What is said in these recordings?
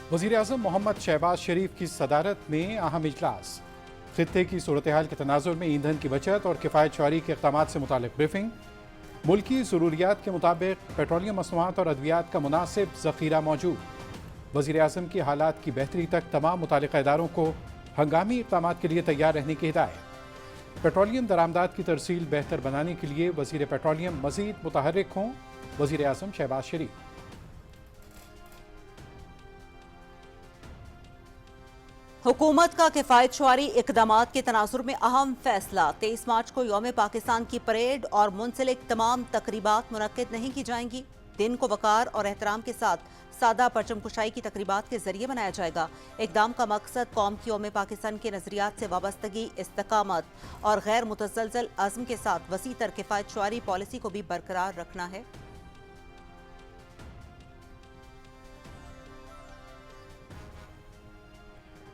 वज़ीर-ए-आज़म मोहम्मद शहबाज शरीफ की सदारत में अहम इजलास। खित्ते की सूरत हाल के तनाजुर में ईंधन की बचत और किफ़ायत शुआरी के इक़दाम से मुतालिक ब्रीफिंग। मुल्की ज़रूरियात के मुताबिक पेट्रोलियम मसनूआत और अद्वियात का मुनासिब ज़ख़ीरा मौजूद। वज़ीर-ए-आज़म की हालात की बेहतरी तक तमाम मुतालिका इदारों को हंगामी इक़दाम के लिए तैयार रहने की हिदायत। पेट्रोलियम दरामदात की तरसील बेहतर बनाने के लिए वज़ीर पेट्रोलियम मज़ीद मुतहर्रिक हों, वज़ीर-ए-आज़म शहबाज शरीफ। हुकूमत का किफ़ायत शुआरी इक़दामात के तनाजुर में अहम फैसला। 23 मार्च को यौम पाकिस्तान की परेड और मुंसलिक तमाम तकरीबात मुनक्किद नहीं की जाएंगी। दिन को वक़ार और एहतराम के साथ सादा परचम कुशाई की तकरीबात के जरिए मनाया जाएगा। इक़दाम का मकसद कौम की यौम पाकिस्तान के नज़रियात से वाबस्तगी, इस्तकामत और गैर मुतज़लज़ल अज़्म के साथ वसी तर किफ़ायत शुआरी पॉलिसी को भी बरकरार रखना है।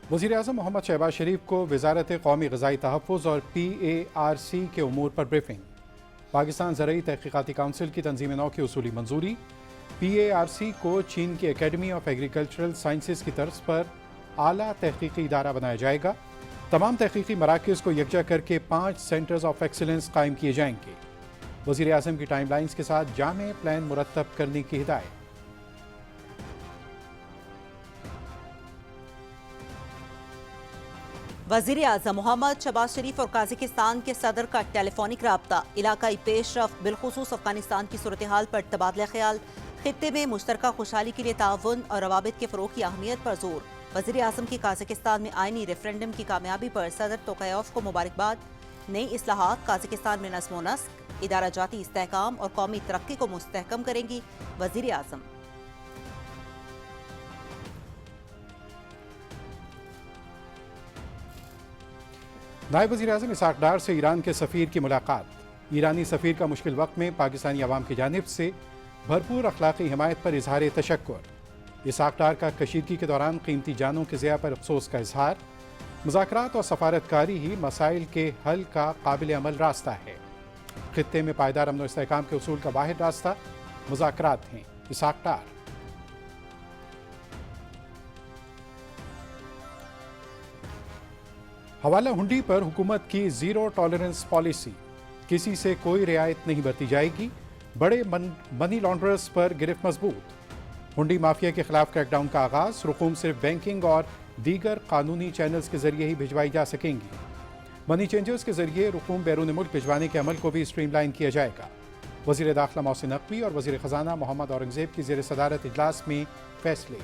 वज़ीर-ए-आज़म मोहम्मद शहबाज शरीफ को वज़ारत क़ौमी ग़िज़ाई तहफ़्फ़ुज़ और PARC के उमूर पर ब्रीफिंग। पाकिस्तान ज़रई तहक़ीक़ाती काउंसिल की तंज़ीम नौ की उसूली मंजूरी। PARC को चीन की एकेडमी ऑफ एग्रीकल्चरल साइंसेस की तर्ज पर आला तहक़ीक़ी इदारा बनाया जाएगा। तमाम तहक़ीक़ी मराकज़ को यकजा करके 5 सेंटर्स ऑफ एक्सीलेंस कायम किए जाएंगे। वज़ीर-ए-आज़म की टाइमलाइंस के साथ जामे प्लान मुरतब करने की हिदायत। वज़ीर-ए-आज़म मोहम्मद शहबाज शरीफ और काज़ाकिस्तान के सदर का टेलीफोनिक राब्ता। इलाकाई पेशरफ्त बिलखुसूस अफगानिस्तान की सूरत हाल पर तबादला ख्याल। खित्ते में मुश्तरका खुशहाली के लिए ताउन और रवाबित के फ़रोग़ की अहमियत पर जोर। वज़ीर-ए-आज़म की काज़ाकिस्तान में आइनी रेफरेंडम की कामयाबी पर सदर तोक़ायोव को मुबारकबाद। नई इस्लाहात काज़ाकिस्तान में नज़्म व नस्क, इदारा जाती इस्तेहकाम और कौमी तरक्की को मुस्तहकम करेंगी। वज़ीर-ए-आज़म नायब वज़ीर-ए-आज़म इसाक़ डार से ईरान के सफ़ीर की मुलाकात। ईरानी सफ़ीर का मुश्किल वक्त में पाकिस्तानी अवाम की जानिब से भरपूर अखलाक़ी हिमायत पर इजहार तशक्कुर। इसाक़ डार का कशीदगी के दौरान कीमती जानों के ज़िया पर अफसोस का इजहार। मुज़ाकरात और सफारतकारी ही मसाइल के हल का काबिल अमल रास्ता है। खित्ते में पायदार अमन व इस्तेहकाम के उसूल का वाहिद रास्ता मुज़ाकरात हैं। इसाक़ डार। हवाला हुंडी पर हुकूमत की ज़ीरो टॉलरेंस पॉलिसी। किसी से कोई रियायत नहीं बरती जाएगी। बड़े मनी लॉन्ड्रर्स पर गिरफ्त मजबूत। हुंडी माफिया के खिलाफ क्रैकडाउन का आगाज। रकूम सिर्फ बैंकिंग और दीगर कानूनी चैनल्स के जरिए ही भिजवाई जा सकेंगी। मनी चेंजर्स के जरिए रकूम बैरून मुल्क भिजवाने के अमल को भी स्ट्रीमलाइन किया जाएगा। वज़ीर दाखिला मोहसिन नकवी और वज़ीर ख़जाना मोहम्मद औरंगज़ेब की ज़ेर सदारत इजलास में फैसले।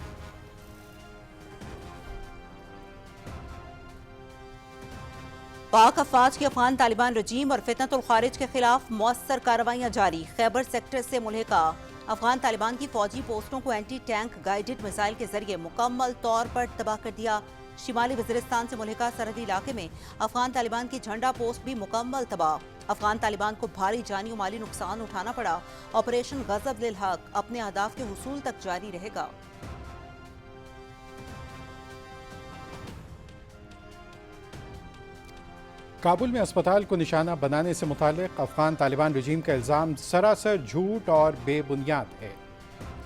पाक अफवाज की अफगान तालिबान रजीम और फितनतुल खारिज के खिलाफ मौसर कार्रवाइयाँ जारी। खैबर सेक्टर से मुल्हिका अफगान तालिबान की फौजी पोस्टों को एंटी टैंक गाइडेड मिसाइल के जरिए मुकम्मल तौर पर तबाह कर दिया। शिमाली वज़ीरिस्तान से मुल्हिका सरहदी इलाके में अफगान तालिबान की झंडा पोस्ट भी मुकम्मल तबाह। अफगान तालिबान को भारी जानी और माली नुकसान उठाना पड़ा। ऑपरेशन गज़ब लिल हक अपने अहदाफ के हुसूल तक जारी रहेगा। काबुल में अस्पताल को निशाना बनाने से मुतालिक अफगान तालिबान रजीम का इल्ज़ाम सरासर झूठ और बेबुनियाद है।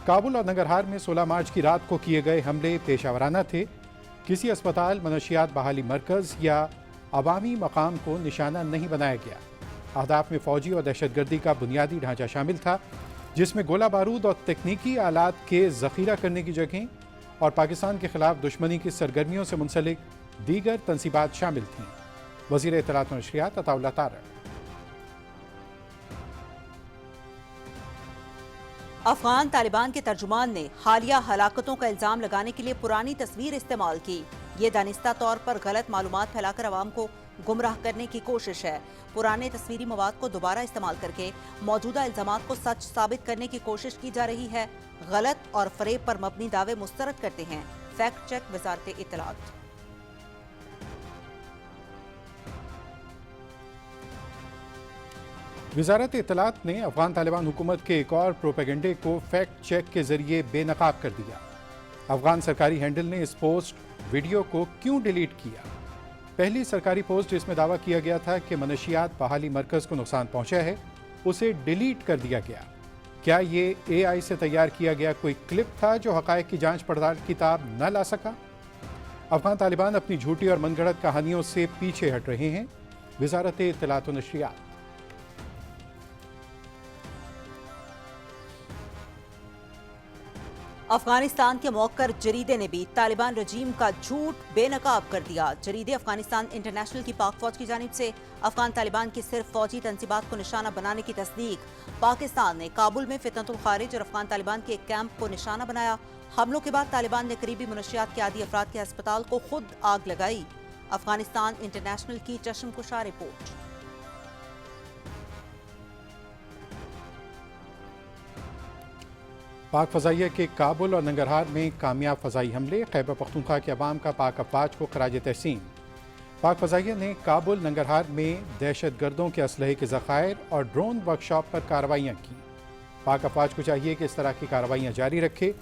काबुल और नंगरहार में 16 मार्च की रात को किए गए हमले पेशावराना थे। किसी अस्पताल, मनशियात बहाली मरकज़ या अवामी मकाम को निशाना नहीं बनाया गया। अहदाफ में फ़ौजी और दहशतगर्दी का बुनियादी ढांचा शामिल था, जिसमें गोला बारूद और तकनीकी आलात के ज़ख़ीरा करने की जगह और पाकिस्तान के खिलाफ दुश्मनी की सरगर्मियों से मुंसलिक दीगर तनसीबात शामिल थीं। वज़ीर इत्तलात व नशरियात अताउल्लाह तारड़। अफगान तालिबान के तर्जुमान ने हालिया हलाकतों का इल्जाम लगाने के लिए पुरानी तस्वीर इस्तेमाल की। ये दानिस्ता तौर पर गलत मालूमात फैलाकर अवाम को गुमराह करने की कोशिश है। पुराने तस्वीरी मवाद को दोबारा इस्तेमाल करके मौजूदा इल्जामात को सच साबित करने की कोशिश की जा रही है। गलत और फरेब पर मबनी दावे मुस्तरद करते हैं। Fact check वज़ारत इत्तलात। वज़ारत इत्तलात ने अफगान तालिबान हुकूमत के एक और प्रोपेगेंडे को फैक्ट चेक के जरिए बेनकाब कर दिया। अफगान सरकारी हैंडल ने इस पोस्ट वीडियो को क्यों डिलीट किया? पहली सरकारी पोस्ट जिसमें दावा किया गया था कि मनशियात बहाली मरकज़ को नुकसान पहुंचा है, उसे डिलीट कर दिया गया। क्या ये AI से तैयार किया गया कोई क्लिप था जो हक़ाइक़ की जांच पड़ताल की ताब न ला सका? अफगान तालिबान अपनी झूठी और मनगढ़ंत कहानियों से पीछे हट रहे हैं। वज़ारत इत्तलात व नशरियात। अफगानिस्तान के मौकर जरीदे ने भी तालिबान रजीम का झूठ बेनकाब कर दिया। जरीदे अफगानिस्तान इंटरनेशनल की पाक फौज की जानिब से अफगान तालिबान की सिर्फ फौजी तंसीबात को निशाना बनाने की तस्दीक। पाकिस्तान ने काबुल में फितनतुल खारिज और अफगान तालिबान के एक कैंप को निशाना बनाया। हमलों के बाद तालिबान ने करीबी मुनशियात के आदी अफराद के अस्पताल को खुद आग लगाई। अफगानिस्तान इंटरनेशनल की चश्मकुशा रिपोर्ट। पाक फ़ज़ाइया के काबुल और नंगरहार में कामयाब फ़ज़ाई हमले। खैबर पख्तूनख्वा के अवाम का पाक अफवाज को खराज तहसीन। पाक फ़ज़ाइया ने काबुल नंगरहार में दहशत गर्दों के असलहे के ज़खायर और ड्रोन वर्कशॉप पर कार्रवाइयाँ की। पाक अफवाज को चाहिए कि इस तरह की कार्रवाइयाँ जारी रखे।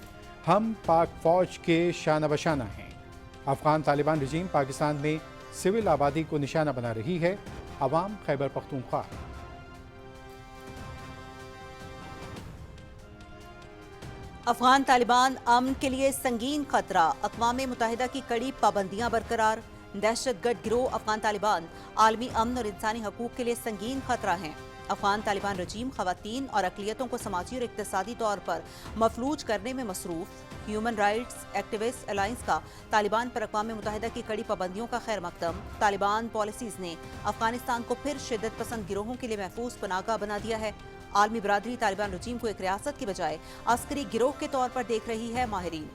हम पाक फ़ौज के शाना बशाना हैं। अफ़गान तालिबान रजीम पाकिस्तान में सिविल आबादी को निशाना बना रही है। अवाम खैबर पख्तूनख्वा। अफगान तालिबान अमन के लिए संगीन खतरा। अक़वाम मुत्तहिदा की कड़ी पाबंदियां बरकरार। दहशतगर्द गिरोह अफगान तालिबान आलमी अमन और इंसानी हकूक़ के लिए संगीन खतरा हैं। अफगान तालिबान रजीम ख़वातीन और अक़लियतों को समाजी और इक़्तिसादी तौर पर मफलूज करने में मसरूफ़। ह्यूमन राइट्स एक्टिविस्ट अलायंस का तालिबान पर अक़वाम मुत्तहिदा की कड़ी पाबंदियों का खैर मकदम। तालिबान पॉलिसीज़ ने अफगानिस्तान को फिर शिद्दत पसंद गिरोहों के लिए महफूज पनाहगाह बना दिया है। आलमी बरादरी तालिबान रजीम को एक रियासत की बजाय अस्करी गिरोह के तौर पर देख रही है। माहिरीन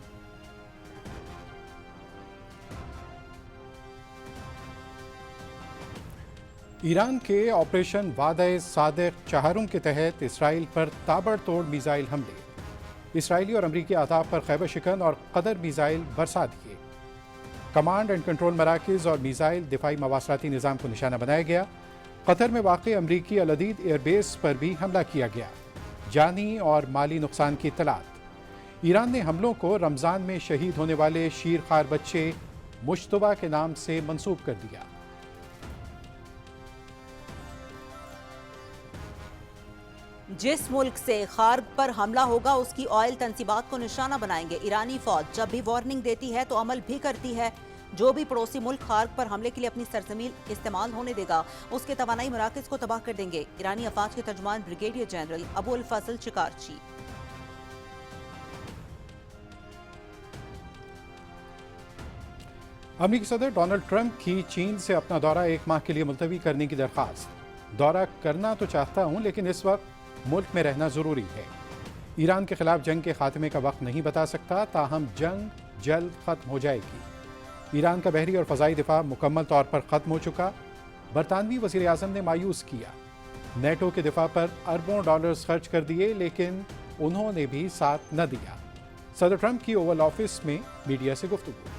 ईरान के ऑपरेशन वादे सादिक चहारुम के तहत इसराइल पर ताबड़तोड़ मिसाइल हमले। इसराइली और अमरीकी अहदाफ पर खैबर शिकन और कदर मिसाइल बरसा दिए। कमांड एंड कंट्रोल मराकज़ और मिसाइल दिफाई मवासलाती निज़ाम को निशाना बनाया गया। कतर में वाक़ अमरीकी अल-अदीद एयरबेस पर भी हमला किया गया। जानी और माली नुकसान की इत्तलात। ईरान ने हमलों को रमज़ान में शहीद होने वाले शीरखार बच्चे मुश्तबा के नाम से मंसूब कर दिया। जिस मुल्क से खार्ग पर हमला होगा उसकी ऑयल तंसीबात को निशाना बनाएंगे। ईरानी फौज जब भी वार्निंग देती है तो अमल भी करती है। जो भी पड़ोसी मुल्क खार्ग पर हमले के लिए अपनी सरजमीन इस्तेमाल होने देगा उसके तवानाई मराकज़ को तबाह कर देंगे। ईरानी अफवाज के तर्जुमान ब्रिगेडियर जनरल अबू अल फजल शिकारची। अमरीकी सदर डोनाल्ड ट्रंप की चीन से अपना दौरा एक माह के लिए मुलतवी करने की दरख्वास्त। दौरा करना तो चाहता हूं लेकिन इस वक्त मुल्क में रहना ज़रूरी है। ईरान के खिलाफ जंग के खात्मे का वक्त नहीं बता सकता, ताहम जंग जल्द ख़त्म हो जाएगी। ईरान का बहरी और फ़ज़ाई दिफा मुकम्मल तौर पर ख़त्म हो चुका। बरतानवी वज़ीर आज़म ने मायूस किया। नेटो के दिफा पर अरबों डॉलर्स खर्च कर दिए लेकिन उन्होंने भी साथ न दिया। सदर ट्रंप की ओवल ऑफिस में मीडिया से गुफ्तगू।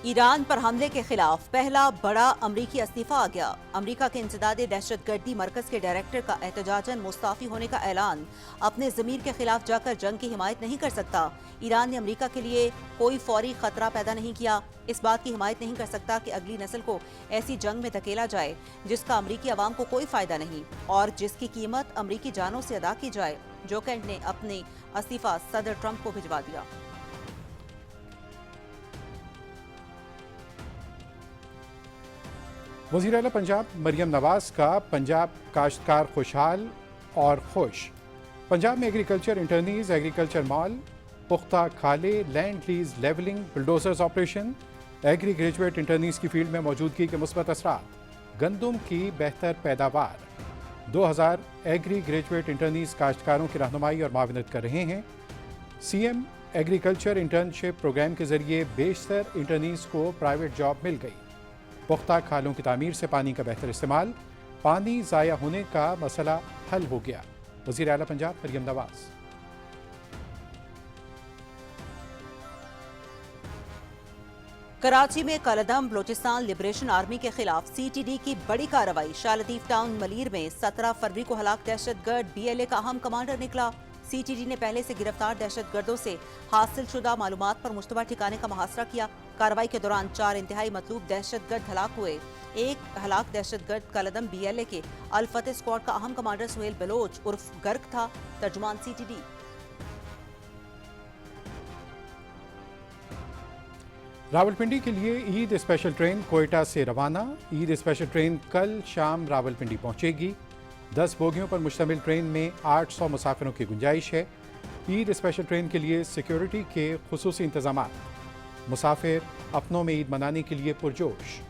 ईरान पर हमले के खिलाफ पहला बड़ा अमरीकी इस्तीफा आ गया। अमरीका के इंसदादे दहशतगर्दी मरकज के डायरेक्टर का एहतजाजन मुस्ताफी होने का ऐलान। अपने ज़मीर के खिलाफ जाकर जंग की हिमायत नहीं कर सकता। ईरान ने अमरीका के लिए कोई फौरी खतरा पैदा नहीं किया। इस बात की हिमायत नहीं कर सकता कि अगली नस्ल को ऐसी जंग में धकेला जाए जिसका अमरीकी अवाम को कोई फायदा नहीं और जिसकी कीमत अमरीकी जानों से अदा की जाए। जो कैंट ने अपने इस्तीफा सदर ट्रंप को भिजवा दिया। वज़ीर आला पंजाब मरियम नवाज का पंजाब काश्तकार खुशहाल और खुश। पंजाब में एग्रीकल्चर इंटर्नीज, एग्रीकल्चर मॉल, पुख्ता खाले, land lease levelling, bulldozers operation, agri graduate internees की फील्ड में मौजूदगी के मुस्बत असरात। गंदम की बेहतर पैदावार। 2000 एग्री ग्रेजुएट इंटर्नीज काश्तकारों की रहनुमाई और माविनत कर रहे हैं। सीएम एग्रीकल्चर इंटर्नशिप प्रोग्राम के जरिए बेशतर इंटर्नीज को प्राइवेट जॉब मिल गई। पुख्ता खालों की तामीर से पानी का बेहतर इस्तेमाल। पानी ज़ाया होने का मसला हल हो गया। वज़ीर आला पंजाब मरियम नवाज। कराची में कलदम बलोचिस्तान लिबरेशन आर्मी के खिलाफ सीटीडी की बड़ी कार्रवाई। शालतीफ टाउन मलीर में 17 फरवरी को हलाक दहशतगर्द बीएलए का अहम कमांडर निकला। सीटीडी ने पहले से गिरफ्तार दहशतगर्दों से हासिल शुदा मालूमात पर मुश्तबा ठिकाने का मुहासरा किया। कार्रवाई के दौरान 4 इंतहाई मतलूब दहशतगर्द हलाक हुए। एक हलाक दहशतगर्द कलदम BLA के अल-फतेह स्क्वाड का अहम कमांडर सुहेल बलोच उर्फ गर्क था। तर्जुमान CTD। रावलपिंडी के लिए ईद स्पेशल ट्रेन कोयटा से रवाना। ईद स्पेशल ट्रेन कल शाम रावलपिंडी पहुंचेगी। 10 बोगियों पर मुश्तमिल ट्रेन में 800 मुसाफिरों की गुंजाइश है। ईद स्पेशल ट्रेन के लिए सिक्योरिटी के खुसूसी इंतजामात। मुसाफिर अपनों में ईद मनाने के लिए पुरजोश।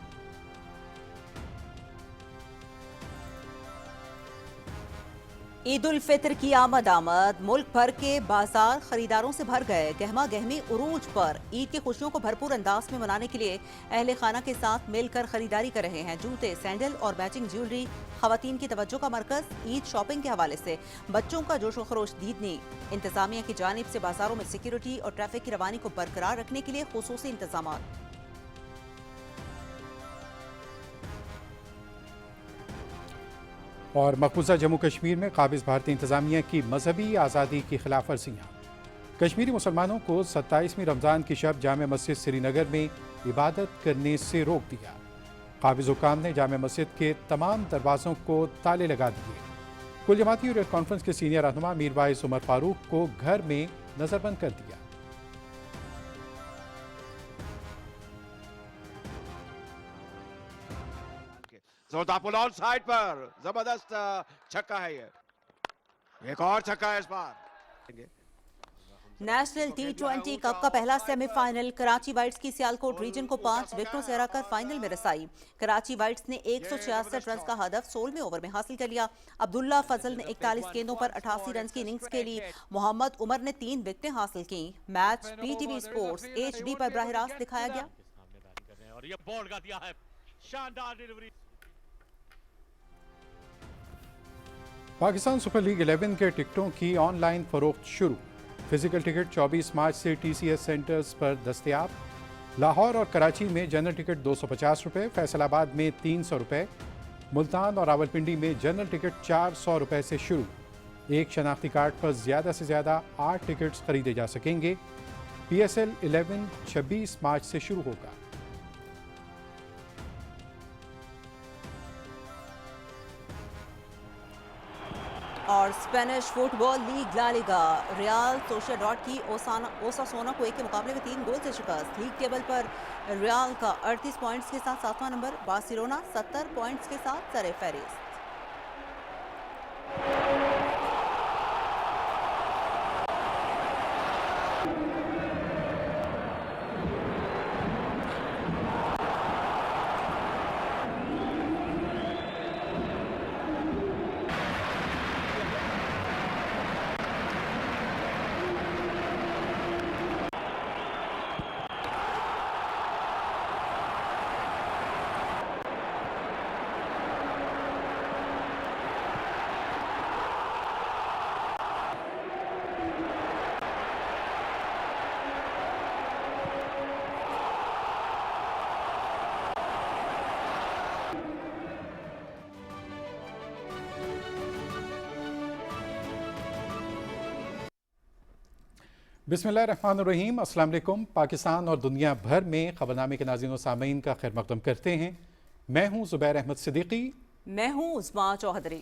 ईद उल फितर की आमद मुल्क भर के बाजार खरीदारों से भर गए। गहमा गहमी उरूज पर ईद की खुशियों को भरपूर अंदाज में मनाने के लिए अहले खाना के साथ मिलकर खरीदारी कर रहे हैं। जूते, सैंडल और मैचिंग ज्वेलरी खवातीन की तवज्जो का मरकज। ईद शॉपिंग के हवाले से बच्चों का जोशो खरोश दीदनी। इंतजामिया की जानिब से बाजारों में सिक्योरिटी और ट्रैफिक की रवानी को बरकरार रखने के लिए खुसूसी इंतजामात। और मकबूजा जम्मू कश्मीर में काबिज भारतीय इंतजामिया की मजहबी आज़ादी की खिलाफ वर्जियाँ। कश्मीरी मुसलमानों को 27वीं रमज़ान की शब जामे मस्जिद श्रीनगर में इबादत करने से रोक दिया। काबिज हुकाम ने जामे मस्जिद के तमाम दरवाज़ों को ताले लगा दिए। कुल जमाती हुर्रियत कॉन्फ्रेंस के सीनियर रहनुमा मीर वाइस उमर फारूक को घर में नजरबंद कर दिया। जोरदार पुल ऑन साइड पर जबरदस्त छक्का है ये। एक और छक्का है इस बार। नेशनल T20 कप का पहला सेमीफाइनल कराची वाइट्स की सियालकोट रीजन को 5 विकेटों से हराकर फाइनल में रसाई। कराची वाइट्स ने 166 रन का हदफ 16वें ओवर में हासिल कर लिया। अब्दुल्ला फजल ने 41 गेंदों पर 88 रन की इनिंग्स खेली। मोहम्मद उमर ने 3 विकेटें हासिल की। मैच PTV स्पोर्ट्स HD पर बराह रास्त दिखाया गया। और ये बॉल का दिया है शानदार डिलीवरी। पाकिस्तान सुपर लीग 11 के टिकटों की ऑनलाइन फरोख्त शुरू। फिजिकल टिकट 24 मार्च से TCS सेंटर्स पर दस्तयाब। लाहौर और कराची में जनरल टिकट 250 रुपये, फैसलाबाद में 300 रुपये, मुल्तान और रावलपिंडी में जनरल टिकट 400 रुपये से शुरू। एक शनाख्ती कार्ड पर ज़्यादा से ज़्यादा 8 टिकट्स खरीदे जा सकेंगे। PSL 11 26 मार्च से शुरू होगा। और Spanish football league La Liga Real Sociedad की ओसासोना को 1 के मुकाबले में 3 गोल से शिकस्त। लीग टेबल पर रियल का 38 पॉइंट्स के साथ 7वां नंबर, बार्सिलोना 70 पॉइंट्स के साथ सरे फहरिस्त। बिस्मिल्लाहिर्रहमानिर्रहीम। अस्सलाम वालेकुम। पाकिस्तान और दुनिया भर में खबरनामे के नाज़रीन और सामीन का खैर मक़दम करते हैं। मैं हूँ ज़ुबैर अहमद सिद्दीकी। मैं हूँ उस्मा चौधरी।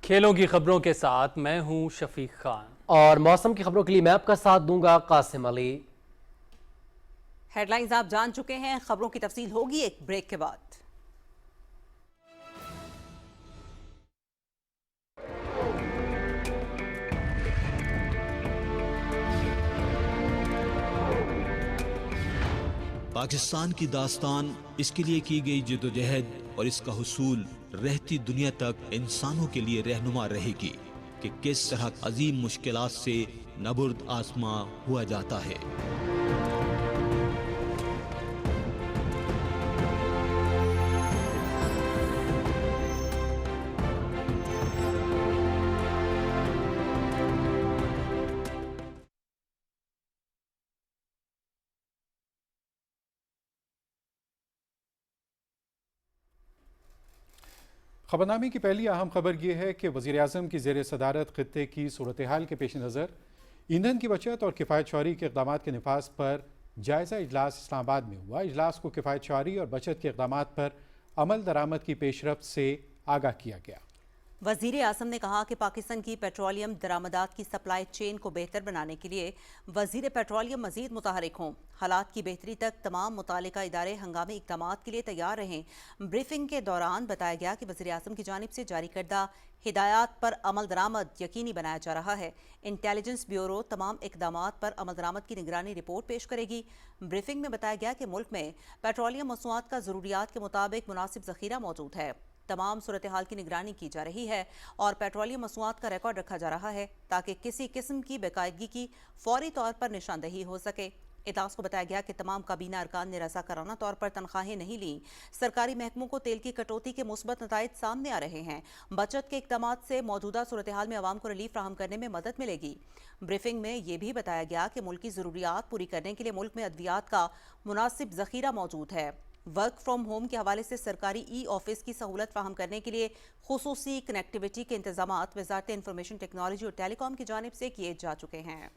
खेलों की खबरों के साथ मैं हूँ शफीक खान और मौसम की खबरों के लिए मैं आपका साथ दूंगा कासिम अली। हेडलाइंस आप जान चुके हैं, खबरों की तफसील होगी एक ब्रेक के बाद। पाकिस्तान की दास्तान, इसके लिए की गई जद्दोजहद और इसका हुसूल रहती दुनिया तक इंसानों के लिए रहनुमा रहेगी कि किस तरह अजीम मुश्किलात से नबुर्द आसमां हुआ जाता है। खबरनामे की पहली अहम खबर यह है कि वज़ीर-ए-आज़म की ज़ेर सदारत खित्ते की सूरत हाल के पेश नज़र ईंधन की बचत और किफ़ायत शौरी के इक़दामात के नफाज़ पर जायज़ा इजलास इस्लामाबाद में हुआ। इजलास को किफ़ायत शारी और बचत के इक़दामात पर अमल दरामद की पेशरफ्त से आगाह किया गया। वज़ीर आज़म ने कहा कि पाकिस्तान की पेट्रोलियम दरामदात की सप्लाई चेन को बेहतर बनाने के लिए वज़ीर पेट्रोलियम मज़ीद मुतहरिक हों। हालात की बेहतरी तक तमाम मुतालिका इदारे हंगामी इक़दामात के लिए तैयार रहें। ब्रीफिंग के दौरान बताया गया कि वज़ीर आज़म की जानिब से जारी करदा हिदायत पर अमल दरामद यकीनी बनाया जा रहा है। इंटेलिजेंस ब्यूरो तमाम इक़दामात पर अमल दरामद की निगरानी रिपोर्ट पेश करेगी। ब्रीफिंग में बताया गया कि मुल्क में पेट्रोलियम मसनूआत का ज़रूरियात के मुताबिक मुनासिब ज़ख़ीरा मौजूद है। तमाम सूरत हाल की निगरानी की जा रही है और पेट्रोलियम मसनूआत का रिकॉर्ड रखा जा रहा है ताकि किसी किस्म की बेकायदगी की फौरी तौर पर निशानदही हो सके। इजलास को बताया गया कि तमाम काबीना अरकान ने रज़ाकाराना तौर पर तनख्वाहें नहीं लीं। सरकारी महकमों को तेल की कटौती के मुस्बत नताइज सामने आ रहे हैं। बचत के इक़दामात से मौजूदा सूरत हाल में आवाम को रिलीफ फराहम करने में मदद मिलेगी। ब्रीफिंग में यह भी बताया गया कि मुल्की ज़रूरियात पूरी करने के लिए मुल्क में अद्वियात का मुनासिब ज़ख़ीरा मौजूद है। वर्क फ्रॉम होम के हवाले से सरकारी ई ऑफिस की सहूलत फराहम करने के लिए खुसूसी कनेक्टिविटी के इंतजामात वज़ारत इंफॉर्मेशन टेक्नोलॉजी और टेलीकॉम की जानिब से किए जा चुके हैं।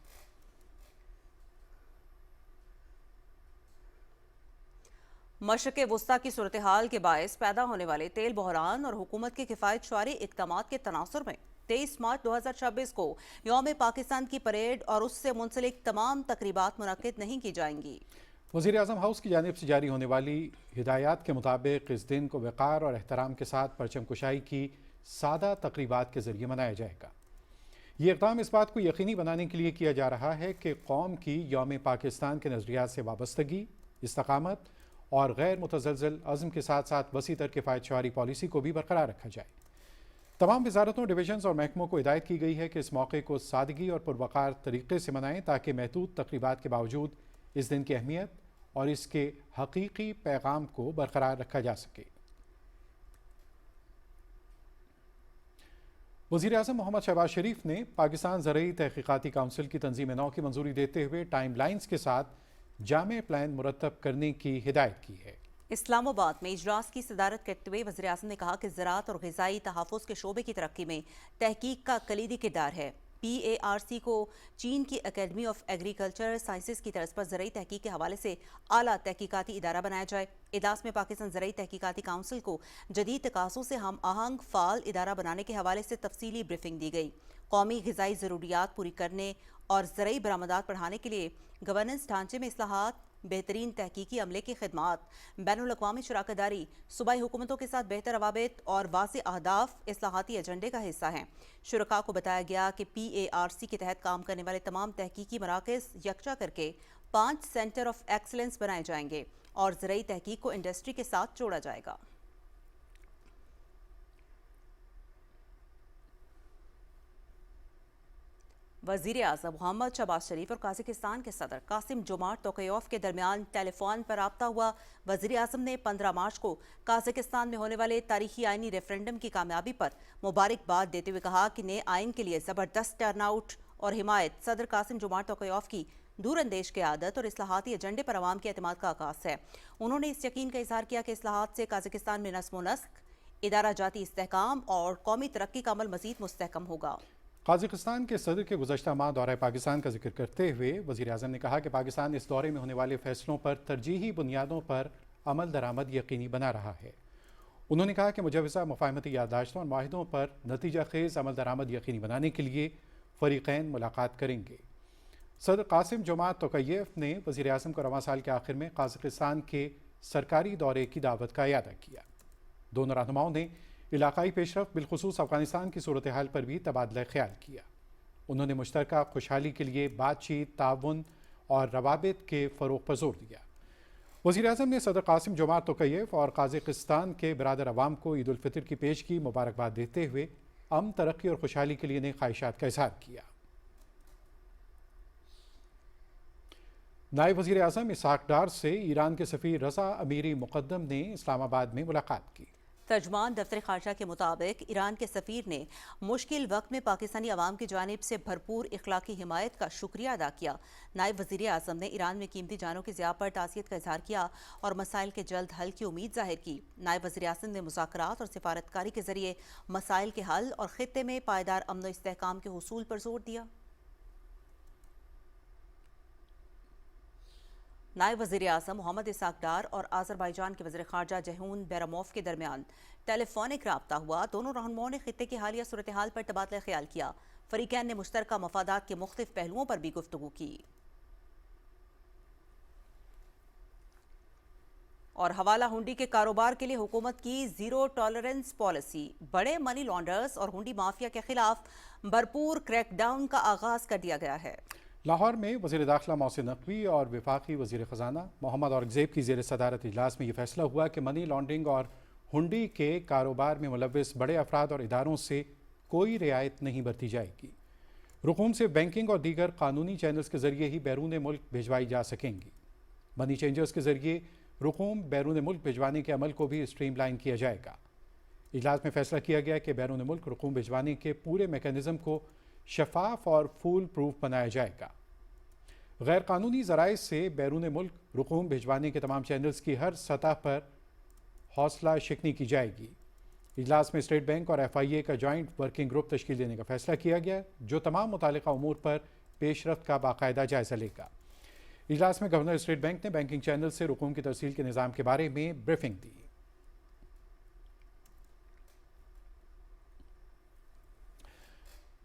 मशरक़ वुस्ता की सूरत हाल के बायस पैदा होने वाले तेल बहरान और हुकूमत के किफ़ायत शारी इक़दामात के तनासुर में 23 मार्च 2026 को यौम पाकिस्तान की परेड और उससे मुंसलिक तमाम तकरीबात मुनक्किद नहीं की जाएंगी। वज़ीर आज़म हाउस की जानिब से जारी होने वाली हिदायत के मुताबिक इस दिन को वक़ार और एहतराम के साथ परचम कुशाई की सादा तकरीबात के ज़रिए मनाया जाएगा। ये इक़दाम इस बात को यकीनी बनाने के लिए किया जा रहा है कि कौम की यौम पाकिस्तान के नज़रियात से वाबस्तगी, इस्तकामत और गैर मुतज़लज़ल अज़्म के साथ साथ वसी तर किफ़ायत शारी पॉलिसी को भी बरकरार रखा जाए। तमाम वजारतों, डिवीजन्स और महकमों को हिदायत की गई है कि इस मौके को सादगी और पुरवक़ार तरीक़े से मनाएं ताकि महदूद तकरीबात के बावजूद इस दिन की अहमियत और इसके हकीकी पैगाम को बरकरार रखा जा सके। वज़ीर आज़म मोहम्मद शहबाज शरीफ ने पाकिस्तान ज़रई तहक़ीक़ाती काउंसिल की तंज़ीम नौ की मंजूरी देते हुए टाइम लाइन्स के साथ जामे प्लान मुरतब करने की हिदायत की है। इस्लामाबाद में इजलास की सदारत करते हुए वज़ीर आज़म ने कहा कि ज़राअत और ग़िज़ाई तहफ़्फ़ुज़ के शोबे की तरक्की में तहकीक का कलीदी किरदार है। PARC को चीन की एकेडमी ऑफ एग्रीकल्चर साइंसेज की तर्ज पर ज़रई तहकीक के हवाले से आला तहकीकाती इदारा बनाया जाए। इजलास में पाकिस्तान ज़रई तहकीकाती काउंसिल को जदीद तकाज़ों से हम आहंग फ़ाल इदारा बनाने के हवाले से तफसीली ब्रीफिंग दी गई। कौमी ग़िज़ाई ज़रूरियात पूरी करने और ज़रई बरामदात बढ़ाने के लिए गवर्नेंस ढांचे में इस्लाहात, बेहतरीन तहकीकी अमले की खिदमात, बैनुल-अक़वामी शराकतदारी, सूबाई हुकूमतों के साथ बेहतर रवाबित और वाज़ेह अहदाफ इस्लाहाती एजेंडे का हिस्सा हैं। शुरका को बताया गया कि PARC के तहत काम करने वाले तमाम तहकीकी मराकज़ यकजा करके 5 सेंटर ऑफ एक्सलेंस बनाए जाएंगे और ज़रई तहकीक को इंडस्ट्री के साथ जोड़ा जाएगा। वज़ीर आज़म मोहम्मद शहबाज शरीफ और काज़ाकिस्तान के सदर कासिम जोमार्ट तोकायोव के दरमियान टेलीफोन पर राब्ता हुआ। वज़ीर आज़म ने 15 मार्च को काज़ाकिस्तान में होने वाले तारीखी आइनी रेफरेंडम की कामयाबी पर मुबारकबाद देते हुए कहा कि नए आइन के लिए ज़बरदस्त टर्नआउट और हिमायत सदर कासिम जोमार्ट तोकायोव की दूरअंदेश क़यादत और इस्लाहाती एजेंडे पर आवाम के एतमाद का आगाज़ है। उन्होंने इस यकीन का इज़हार किया कि इस्लाहात से काज़ाकिस्तान में नस्म व नस्क, इदारा जाती इस्तेहकाम और कौमी तरक्की का अमल मज़ीद मुस्तहकम होगा। काज़ाकिस्तान के सदर के गुज़श्ता माह दौरा पाकिस्तान का जिक्र करते हुए वज़ीर आज़म ने कहा कि पाकिस्तान इस दौरे में होने वाले फैसलों पर तरजीही बुनियादों पर अमल दरामद यकीनी बना रहा है। उन्होंने कहा कि मुजवज़ा मुफ़ाहमती याददाश्तों और माहिदों पर नतीजा खेज़ अमल दरामद यकीनी बनाने के लिए फ़रीक़ैन मुलाकात करेंगे। सदर कासिम जोमार्ट तोकायेव ने वज़ीर आज़म को रवां साल के आखिर में काज़ाकिस्तान के सरकारी दौरे की दावत का इयादा किया। दोनों रहनुमाओं ने इलाकाई पेशरफ बिलखुसूस अफ़गानिस्तान की सूरत हाल पर भी तबादला ख्याल किया। उन्होंने मुश्तरका खुशहाली के लिए बातचीत, ताउन और रवाबित के फ़रोग़ पर जोर दिया। वज़ीर आज़म ने सदर कासिम जोमार्ट तोकायेव और काज़ाकिस्तान के बरादर अवाम को ईद उल फ़ितर की पेश की मुबारकबाद देते हुए अमन, तरक्की और खुशहाली के लिए नई ख्वाहिशात का इज़हार किया। नायब वज़ीर आज़म इसहाक़ डार से ईरान के सफ़ीर रज़ा अमीरी मुक़द्दम ने इस्लामाबाद में मुलाकात की। तर्जमान दफ्तर खारजा के मुताबिक ईरान के सफ़ीर ने मुश्किल वक्त में पाकिस्तानी अवाम की जानिब से भरपूर इखलाकी हिमायत का शुक्रिया अदा किया। नायब वज़ीर आज़म ने ईरान में कीमती जानों की ज़िया पर ताज़ियत का इज़हार किया और मसाइल के जल्द हल की उम्मीद ज़ाहिर की। नायब वज़ीर आज़म ने मुज़ाकरात और सिफारतकारी के ज़रिए मसाइल के हल और ख़ित्ते में पायदार अमन व इस्तेहकाम के हुसूल पर जोर दिया। نائب وزیر اعظم محمد اسحاق ڈار اور آذربائیجان کے وزیر خارجہ جیہون بیراموف کے درمیان ٹیلی فونک رابطہ ہوا۔ دونوں رہنماؤں نے خطے کی حالیہ صورتحال پر تبادلہ خیال کیا۔ فریقین نے مشترکہ مفادات کے مختلف پہلوؤں پر بھی گفتگو کی۔ اور حوالہ ہنڈی کے کاروبار کے لیے حکومت کی زیرو ٹالرنس پالیسی، بڑے منی لانڈرز اور ہنڈی مافیا کے خلاف بھرپور کریک ڈاؤن کا آغاز کر دیا گیا ہے۔ لاہور میں وزیر داخلہ محسن نقوی اور وفاقی وزیر خزانہ محمد اورنگزیب کی زیر صدارت اجلاس میں یہ فیصلہ ہوا کہ منی لانڈرنگ اور ہنڈی کے کاروبار میں ملوث بڑے افراد اور اداروں سے کوئی رعایت نہیں برتی جائے گی۔ رقوم سے بینکنگ اور دیگر قانونی چینلز کے ذریعے ہی بیرون ملک بھجوائی جا سکیں گی۔ منی چینجرز کے ذریعے رقوم بیرون ملک بھجوانے کے عمل کو بھی اسٹریم لائن کیا جائے گا۔ اجلاس میں فیصلہ کیا گیا کہ بیرون ملک رقوم بھجوانے کے پورے میکانزم کو شفاف اور فول پروف بنایا جائے گا۔ غیر قانونی ذرائع سے بیرون ملک رقوم بھجوانے کے تمام چینلز کی ہر سطح پر حوصلہ شکنی کی جائے گی۔ اجلاس میں اسٹیٹ بینک اور ایف آئی اے کا جوائنٹ ورکنگ گروپ تشکیل دینے کا فیصلہ کیا گیا، جو تمام متعلقہ امور پر پیش رفت کا باقاعدہ جائزہ لے گا۔ اجلاس میں گورنر اسٹیٹ بینک نے بینکنگ چینل سے رقوم کی ترسیل کے نظام کے بارے میں بریفنگ دی۔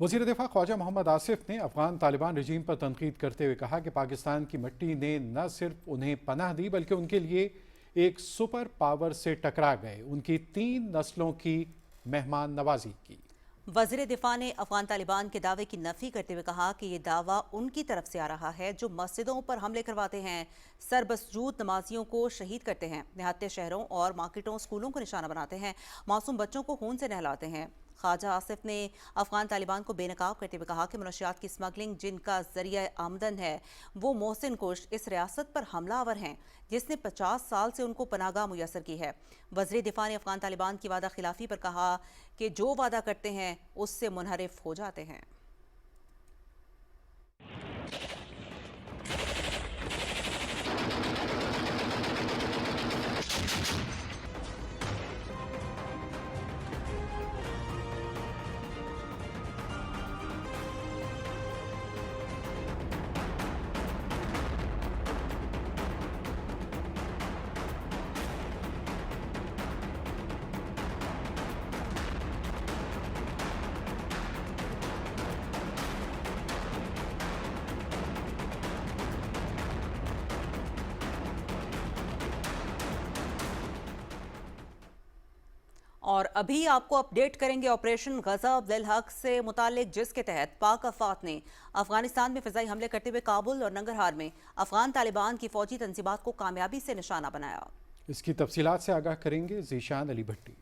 وزیر دفاع خواجہ محمد آصف نے افغان طالبان رجیم پر تنقید کرتے ہوئے کہا کہ پاکستان کی مٹی نے نہ صرف انہیں پناہ دی بلکہ ان کے لیے ایک سپر پاور سے ٹکرا گئے، ان کی 3 نسلوں کی مہمان نوازی کی۔ وزیر دفاع نے افغان طالبان کے دعوے کی نفی کرتے ہوئے کہا کہ یہ دعویٰ ان کی طرف سے آ رہا ہے جو مسجدوں پر حملے کرواتے ہیں، سربسجود نمازیوں کو شہید کرتے ہیں، دیہاتی شہروں اور مارکیٹوں سکولوں کو نشانہ بناتے ہیں، معصوم بچوں کو خون سے نہلاتے ہیں۔ خواجہ آصف نے افغان طالبان کو بے نقاب کرتے ہوئے کہا کہ منشیات کی اسمگلنگ جن کا ذریعہ آمدن ہے وہ محسن کش اس ریاست پر حملہ آور ہیں جس نے 50 سال سے ان کو پناہ گاہ میسر کی ہے۔ وزیر دفاع نے افغان طالبان کی وعدہ خلافی پر کہا کہ جو وعدہ کرتے ہیں اس سے منحرف ہو جاتے ہیں۔ اور ابھی آپ کو اپڈیٹ کریں گے آپریشن غضب للحق سے متعلق، جس کے تحت پاک افواج نے افغانستان میں فضائی حملے کرتے ہوئے کابل اور ننگرہار میں افغان طالبان کی فوجی تنصیبات کو کامیابی سے نشانہ بنایا۔ اس کی تفصیلات سے آگاہ کریں گے ذیشان علی بھٹی۔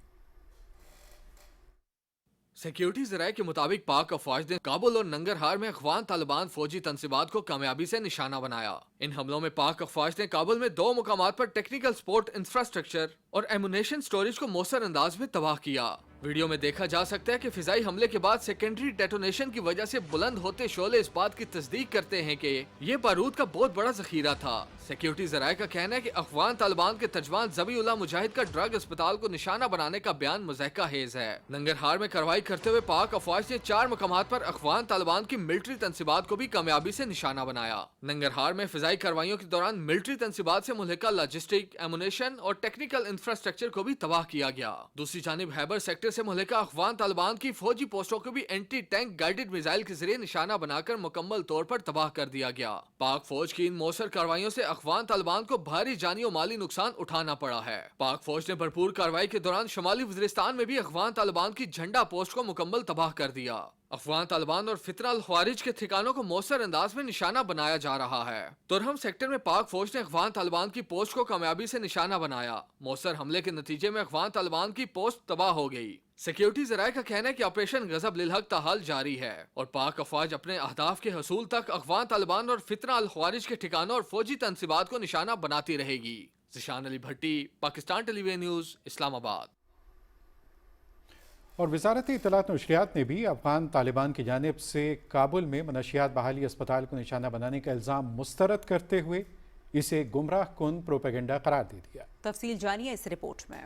سیکیورٹی ذرائع کے مطابق پاک افواج نے کابل اور ننگرہار میں افغان طالبان فوجی تنصیبات کو کامیابی سے نشانہ بنایا۔ ان حملوں میں پاک افواج نے کابل میں 2 مقامات پر ٹیکنیکل سپورٹ انفراسٹرکچر اور ایمونیشن سٹوریج کو مؤثر انداز میں تباہ کیا۔ ویڈیو میں دیکھا جا سکتا ہے کہ فضائی حملے کے بعد سیکنڈری ڈیٹونیشن کی وجہ سے بلند ہوتے شعلے اس بات کی تصدیق کرتے ہیں کہ یہ بارود کا بہت بڑا ذخیرہ تھا۔ سیکیورٹی ذرائع کا کہنا ہے کہ افغان طالبان کے ترجمان ذبیح اللہ مجاہد کا ڈرگ اسپتال کو نشانہ بنانے کا بیان مضحکہ خیز ہے۔ ننگرہار میں کارروائی کرتے ہوئے پاک افواج نے 4 مقامات پر افغان طالبان کی ملٹری تنصیبات کو بھی کامیابی سے نشانہ بنایا۔ ننگرہار میں فضائی کارروائیوں کے دوران ملٹری تنصیبات سے ملحقہ لاجسٹک، ایمونیشن اور ٹیکنیکل انفراسٹرکچر کو بھی تباہ کیا گیا۔ دوسری جانب خیبر سیکٹر سے ملحقہ افغان طالبان کی فوجی پوسٹوں کو بھی اینٹی ٹینک گائیڈڈ میزائل کے ذریعے نشانہ بنا کر مکمل طور پر تباہ کر دیا گیا۔ پاک فوج کی ان مؤثر کارروائیوں سے افغان طالبان کو بھاری جانی و مالی نقصان اٹھانا پڑا ہے۔ پاک فوج نے بھرپور کارروائی کے دوران شمالی وزیرستان میں بھی افغان طالبان کی جھنڈا پوسٹ کو مکمل تباہ کر دیا۔ افغان طالبان اور فتنہ الخوارج کے ٹھکانوں کو مؤثر انداز میں نشانہ بنایا جا رہا ہے۔ ترہم سیکٹر میں پاک فوج نے افغان طالبان کی پوسٹ کو کامیابی سے نشانہ بنایا۔ مؤثر حملے کے نتیجے میں افغان طالبان کی پوسٹ تباہ ہو گئی۔ سیکیورٹی ذرائع کا کہنا ہے کہ آپریشن غضب للحق تاحال جاری ہے اور پاک افواج اپنے اہداف کے حصول تک افغان طالبان اور فتنہ الخوارج کے ٹھکانوں اور فوجی تنصیبات کو نشانہ بناتی رہے گی۔ ذیشان علی بھٹی، پاکستان ٹیلی ویژن نیوز، اسلام آباد۔ اور وزارت اطلاعات و نشریات نے بھی افغان طالبان کی جانب سے کابل میں منشیات بحالی اسپتال کو نشانہ بنانے کا الزام مسترد کرتے ہوئے اسے گمراہ کن پروپیگنڈا قرار دے دیا۔ تفصیل جانیے اس رپورٹ میں۔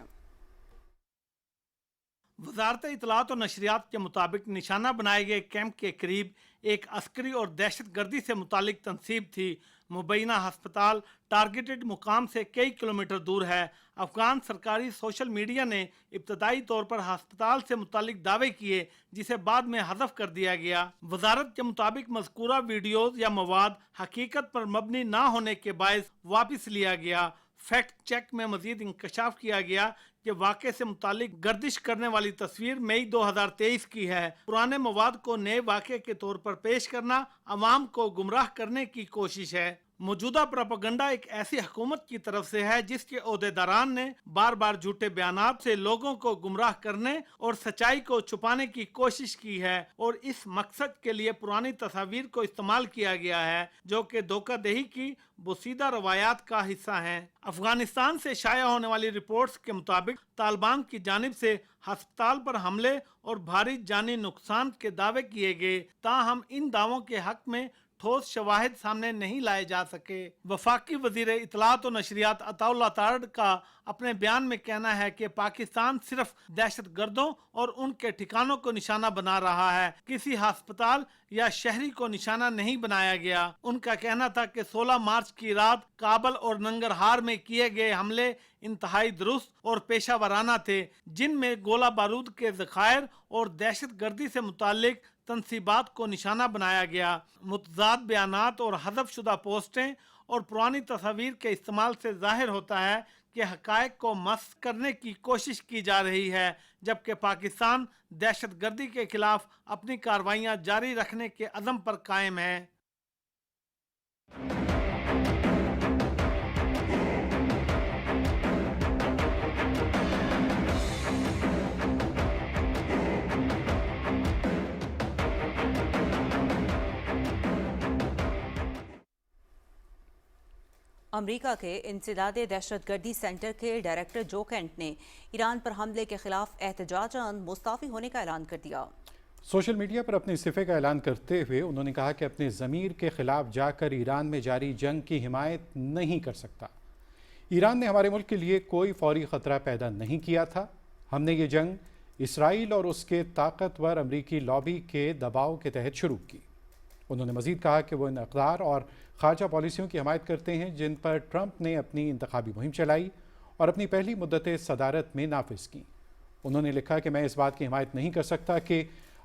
وزارت اطلاعات و نشریات کے مطابق نشانہ بنائے گئے کیمپ کے قریب ایک عسکری اور دہشت گردی سے متعلق تنصیب تھی मुबैना हस्पताल टारगेटेड मुकाम से कई किलोमीटर दूर है। अफगान सरकारी सोशल मीडिया ने इब्तदाई तौर पर हस्पताल से मुतालिक दावे किए, जिसे बाद में हज़फ कर दिया गया। वजारत के मुताबिक मज़कूरा वीडियोज़ या मवाद हकीकत पर मबनी ना होने के बायस वापस लिया गया। फैक्ट चेक में मजीद इंकशाफ किया गया कि वाक़े से मुतालिक गर्दिश करने वाली तस्वीर मई 2023 की है। पुराने मवाद को नए वाक़े के तौर पर पेश करना अवाम को गुमराह करने की कोशिश है। मौजूदा प्रोपेगेंडा एक ऐसी हुकूमत की तरफ से है जिसके ओहदेदारान ने बार बार झूठे बयानात से लोगों को गुमराह करने और सच्चाई को छुपाने की कोशिश की है और इस मकसद के लिए पुरानी तस्वीर को इस्तेमाल किया गया है, जो कि धोखादही की बोसीदा रवायात का हिस्सा हैं। अफगानिस्तान से शाया होने वाली रिपोर्ट्स के मुताबिक तालिबान की जानिब से हस्पताल पर हमले और भारी जानी नुकसान के दावे किए गए, ताहम इन दावों के हक में ठोस शवाहिद सामने नहीं लाए जा सके। वफाकी वजीर इतलात और नशरियात अताउल्लाह तारड़ का अपने बयान में कहना है कि पाकिस्तान सिर्फ दहशत गर्दों और उनके ठिकानों को निशाना बना रहा है, किसी हस्पताल या शहरी को निशाना नहीं बनाया गया। उनका कहना था कि 16 मार्च की रात काबल और नंगरहार में किए गए हमले इंतहाई दुरुस्त और पेशा वराना थे, जिनमें गोला बारूद के ज़खायर और दहशत गर्दी से मुतालिक तनसीबात को निशाना बनाया गया। मुतज़ाद बयानात और हज़फ शुदा पोस्टें और पुरानी तस्वीर के इस्तेमाल से जाहिर होता है कि हक़ाइक़ को मस्ख़ करने की कोशिश की जा रही है, जबकि पाकिस्तान दहशत गर्दी के खिलाफ अपनी कार्रवाइयाँ जारी रखने के अज़म पर कायम है। अमेरिका के इंसदादे दहशतगर्दी सेंटर के डायरेक्टर जो केंट ने ईरान पर हमले के खिलाफ एहतजाजन मुस्ताफ़ी होने का ऐलान कर दिया। सोशल मीडिया पर अपने इस्तीफे का ऐलान करते हुए उन्होंने कहा कि अपने ज़मीर के खिलाफ जाकर ईरान में जारी जंग की हिमायत नहीं कर सकता। ईरान ने हमारे मुल्क के लिए कोई फौरी ख़तरा पैदा नहीं किया था। हमने ये जंग इसराइल और उसके ताकतवर अमरीकी लॉबी के दबाव के तहत शुरू की। उन्होंने मज़ीद कहा कि वो इन इक़दार और ख़ारजा पॉलिसियों की हमायत करते हैं जिन पर ट्रंप ने अपनी इंतखाबी मुहिम चलाई और अपनी पहली मुद्दत सदारत में नाफिज की। उन्होंने लिखा कि मैं इस बात की हिमायत नहीं कर सकता कि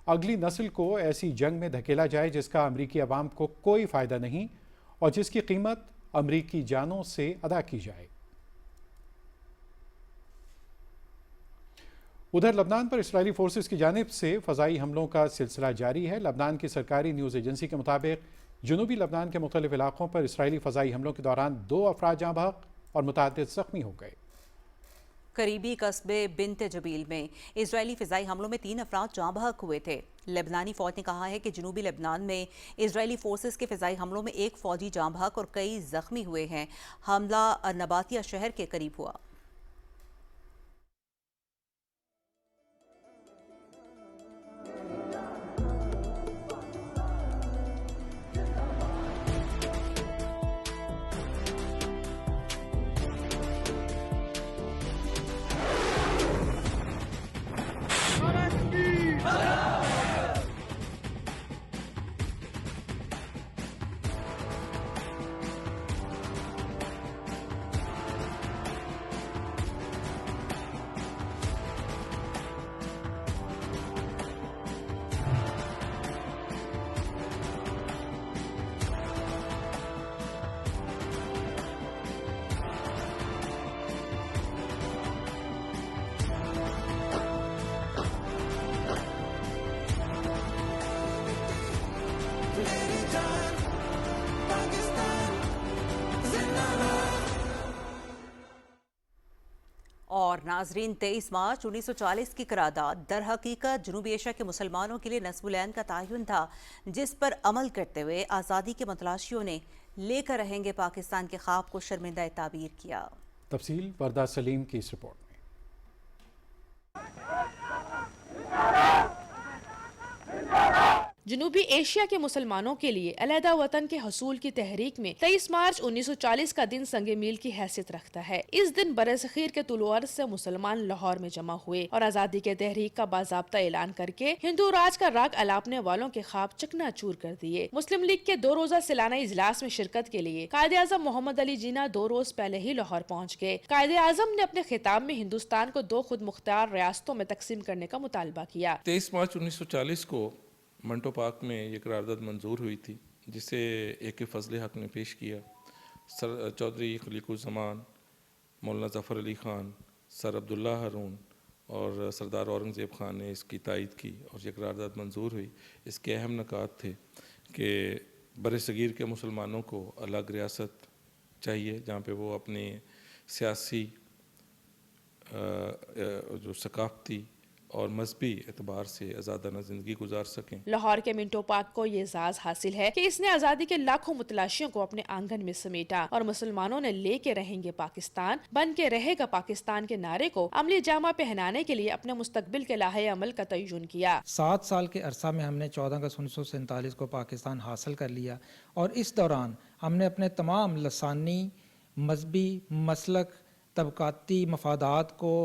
अगली नस्ल को ऐसी जंग में धकेला जाए जिसका अमरीकी अवाम को कोई फ़ायदा नहीं और जिसकी कीमत अमरीकी जानों से अदा की जाए। उधर लबनान पर इस्राएली फोर्सेस की जानिब से फ़ज़ाई हमलों का सिलसिला जारी है। लबनान की सरकारी न्यूज़ एजेंसी के मुताबिक जनूबी लबनान के मुख्तलिफ इलाकों पर इस्राएली फ़ज़ाई हमलों के दौरान 2 अफराद जाँ बहक और मुतअद्दिद ज़ख्मी हो गए। करीबी कस्बे बिन्त जबील में इजरायली फ़िज़ाई हमलों में 3 अफराद जाँ बहक हुए थे। लेबनानी फ़ौज ने कहा है कि जनूबी लेबनान में इजरायली फोर्सेस के फ़िज़ाई हमलों में 1 फ़ौजी जाँ बहक और कई ज़ख्मी हुए हैं। हमला नबातिया शहर के करीब हुआ। और नाजरीन 23 मार्च 1940 की करारदाद दर हकीकत जनूबी एशिया के मुसलमानों के लिए नस्बुलैन का तयन था, जिस पर अमल करते हुए आज़ादी के मतलाशियों ने लेकर रहेंगे पाकिस्तान के ख्वाब को शर्मिंदा ताबीर किया। तफसील वर्दा सलीम की इस रिपोर्ट में। جنوبی ایشیا کے مسلمانوں کے لیے علیحدہ وطن کے حصول کی تحریک میں 23 مارچ 1940 کا دن سنگ میل کی حیثیت رکھتا ہے۔ اس دن برصغیر کے طلوع عرض سے مسلمان لاہور میں جمع ہوئے اور آزادی کے تحریک کا باضابطہ اعلان کر کے ہندو راج کا راگ الاپنے والوں کے خواب چکنا چور کر دیے۔ مسلم لیگ کے 2 روزہ سالانہ اجلاس میں شرکت کے لیے قائد اعظم محمد علی جناح 2 روز پہلے ہی لاہور پہنچ گئے۔ قائد اعظم نے اپنے خطاب میں ہندوستان کو 2 خود مختار ریاستوں میں تقسیم کرنے کا مطالبہ کیا۔ 23 مارچ 1940 کو منٹو پارک میں یہ قرارداد منظور ہوئی تھی، جسے AK فضل حق نے پیش کیا۔ سر چودھری خلیق الزمان، مولانا ظفر علی خان، سر عبداللہ ہارون اور سردار اورنگزیب خان نے اس کی تائید کی اور یہ قرارداد منظور ہوئی۔ اس کے اہم نکات تھے کہ برصغیر کے مسلمانوں کو الگ ریاست چاہیے جہاں پہ وہ اپنی سیاسی، جو ثقافتی اور مذہبی اعتبار سے آزادانہ زندگی گزار سکیں۔ لاہور کے منٹو پارک کو یہ اعزاز حاصل ہے کہ اس نے آزادی کے لاکھوں متلاشیوں کو اپنے آنگن میں سمیٹا اور مسلمانوں نے لے کے رہیں گے پاکستان، بن کے رہے گا پاکستان کے نعرے کو عملی جامہ پہنانے کے لیے اپنے مستقبل کے لاہے عمل کا تعین کیا۔ 7 سال کے عرصہ میں ہم نے 14 اگست 1947 کو پاکستان حاصل کر لیا اور اس دوران ہم نے اپنے تمام لسانی، مذہبی، مسلک، طبقاتی مفادات کو،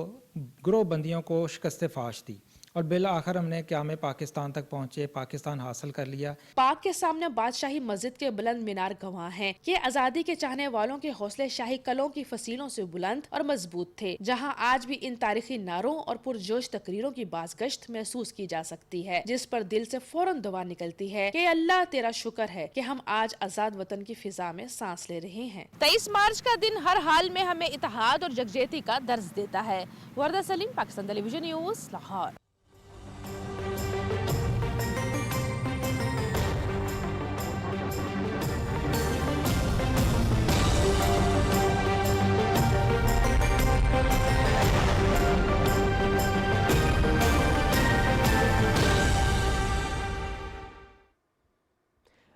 گروہ بندیوں کو شکست فاش دی اور بالآخر ہم نے قیام پاکستان تک پہنچے، پاکستان حاصل کر لیا۔ پاک کے سامنے بادشاہی مسجد کے بلند مینار گواہ ہیں کہ آزادی کے چاہنے والوں کے حوصلے شاہی قلعوں کی فصیلوں سے بلند اور مضبوط تھے، جہاں آج بھی ان تاریخی نعروں اور پرجوش تقریروں کی بازگشت محسوس کی جا سکتی ہے، جس پر دل سے فوراً دعا نکلتی ہے کہ اللہ تیرا شکر ہے کہ ہم آج آزاد وطن کی فضا میں سانس لے رہے ہیں۔ 23 مارچ کا دن ہر حال میں ہمیں اتحاد اور یکجہتی کا درس دیتا ہے۔ Warda Saleem, Pakistan television news, Lahore.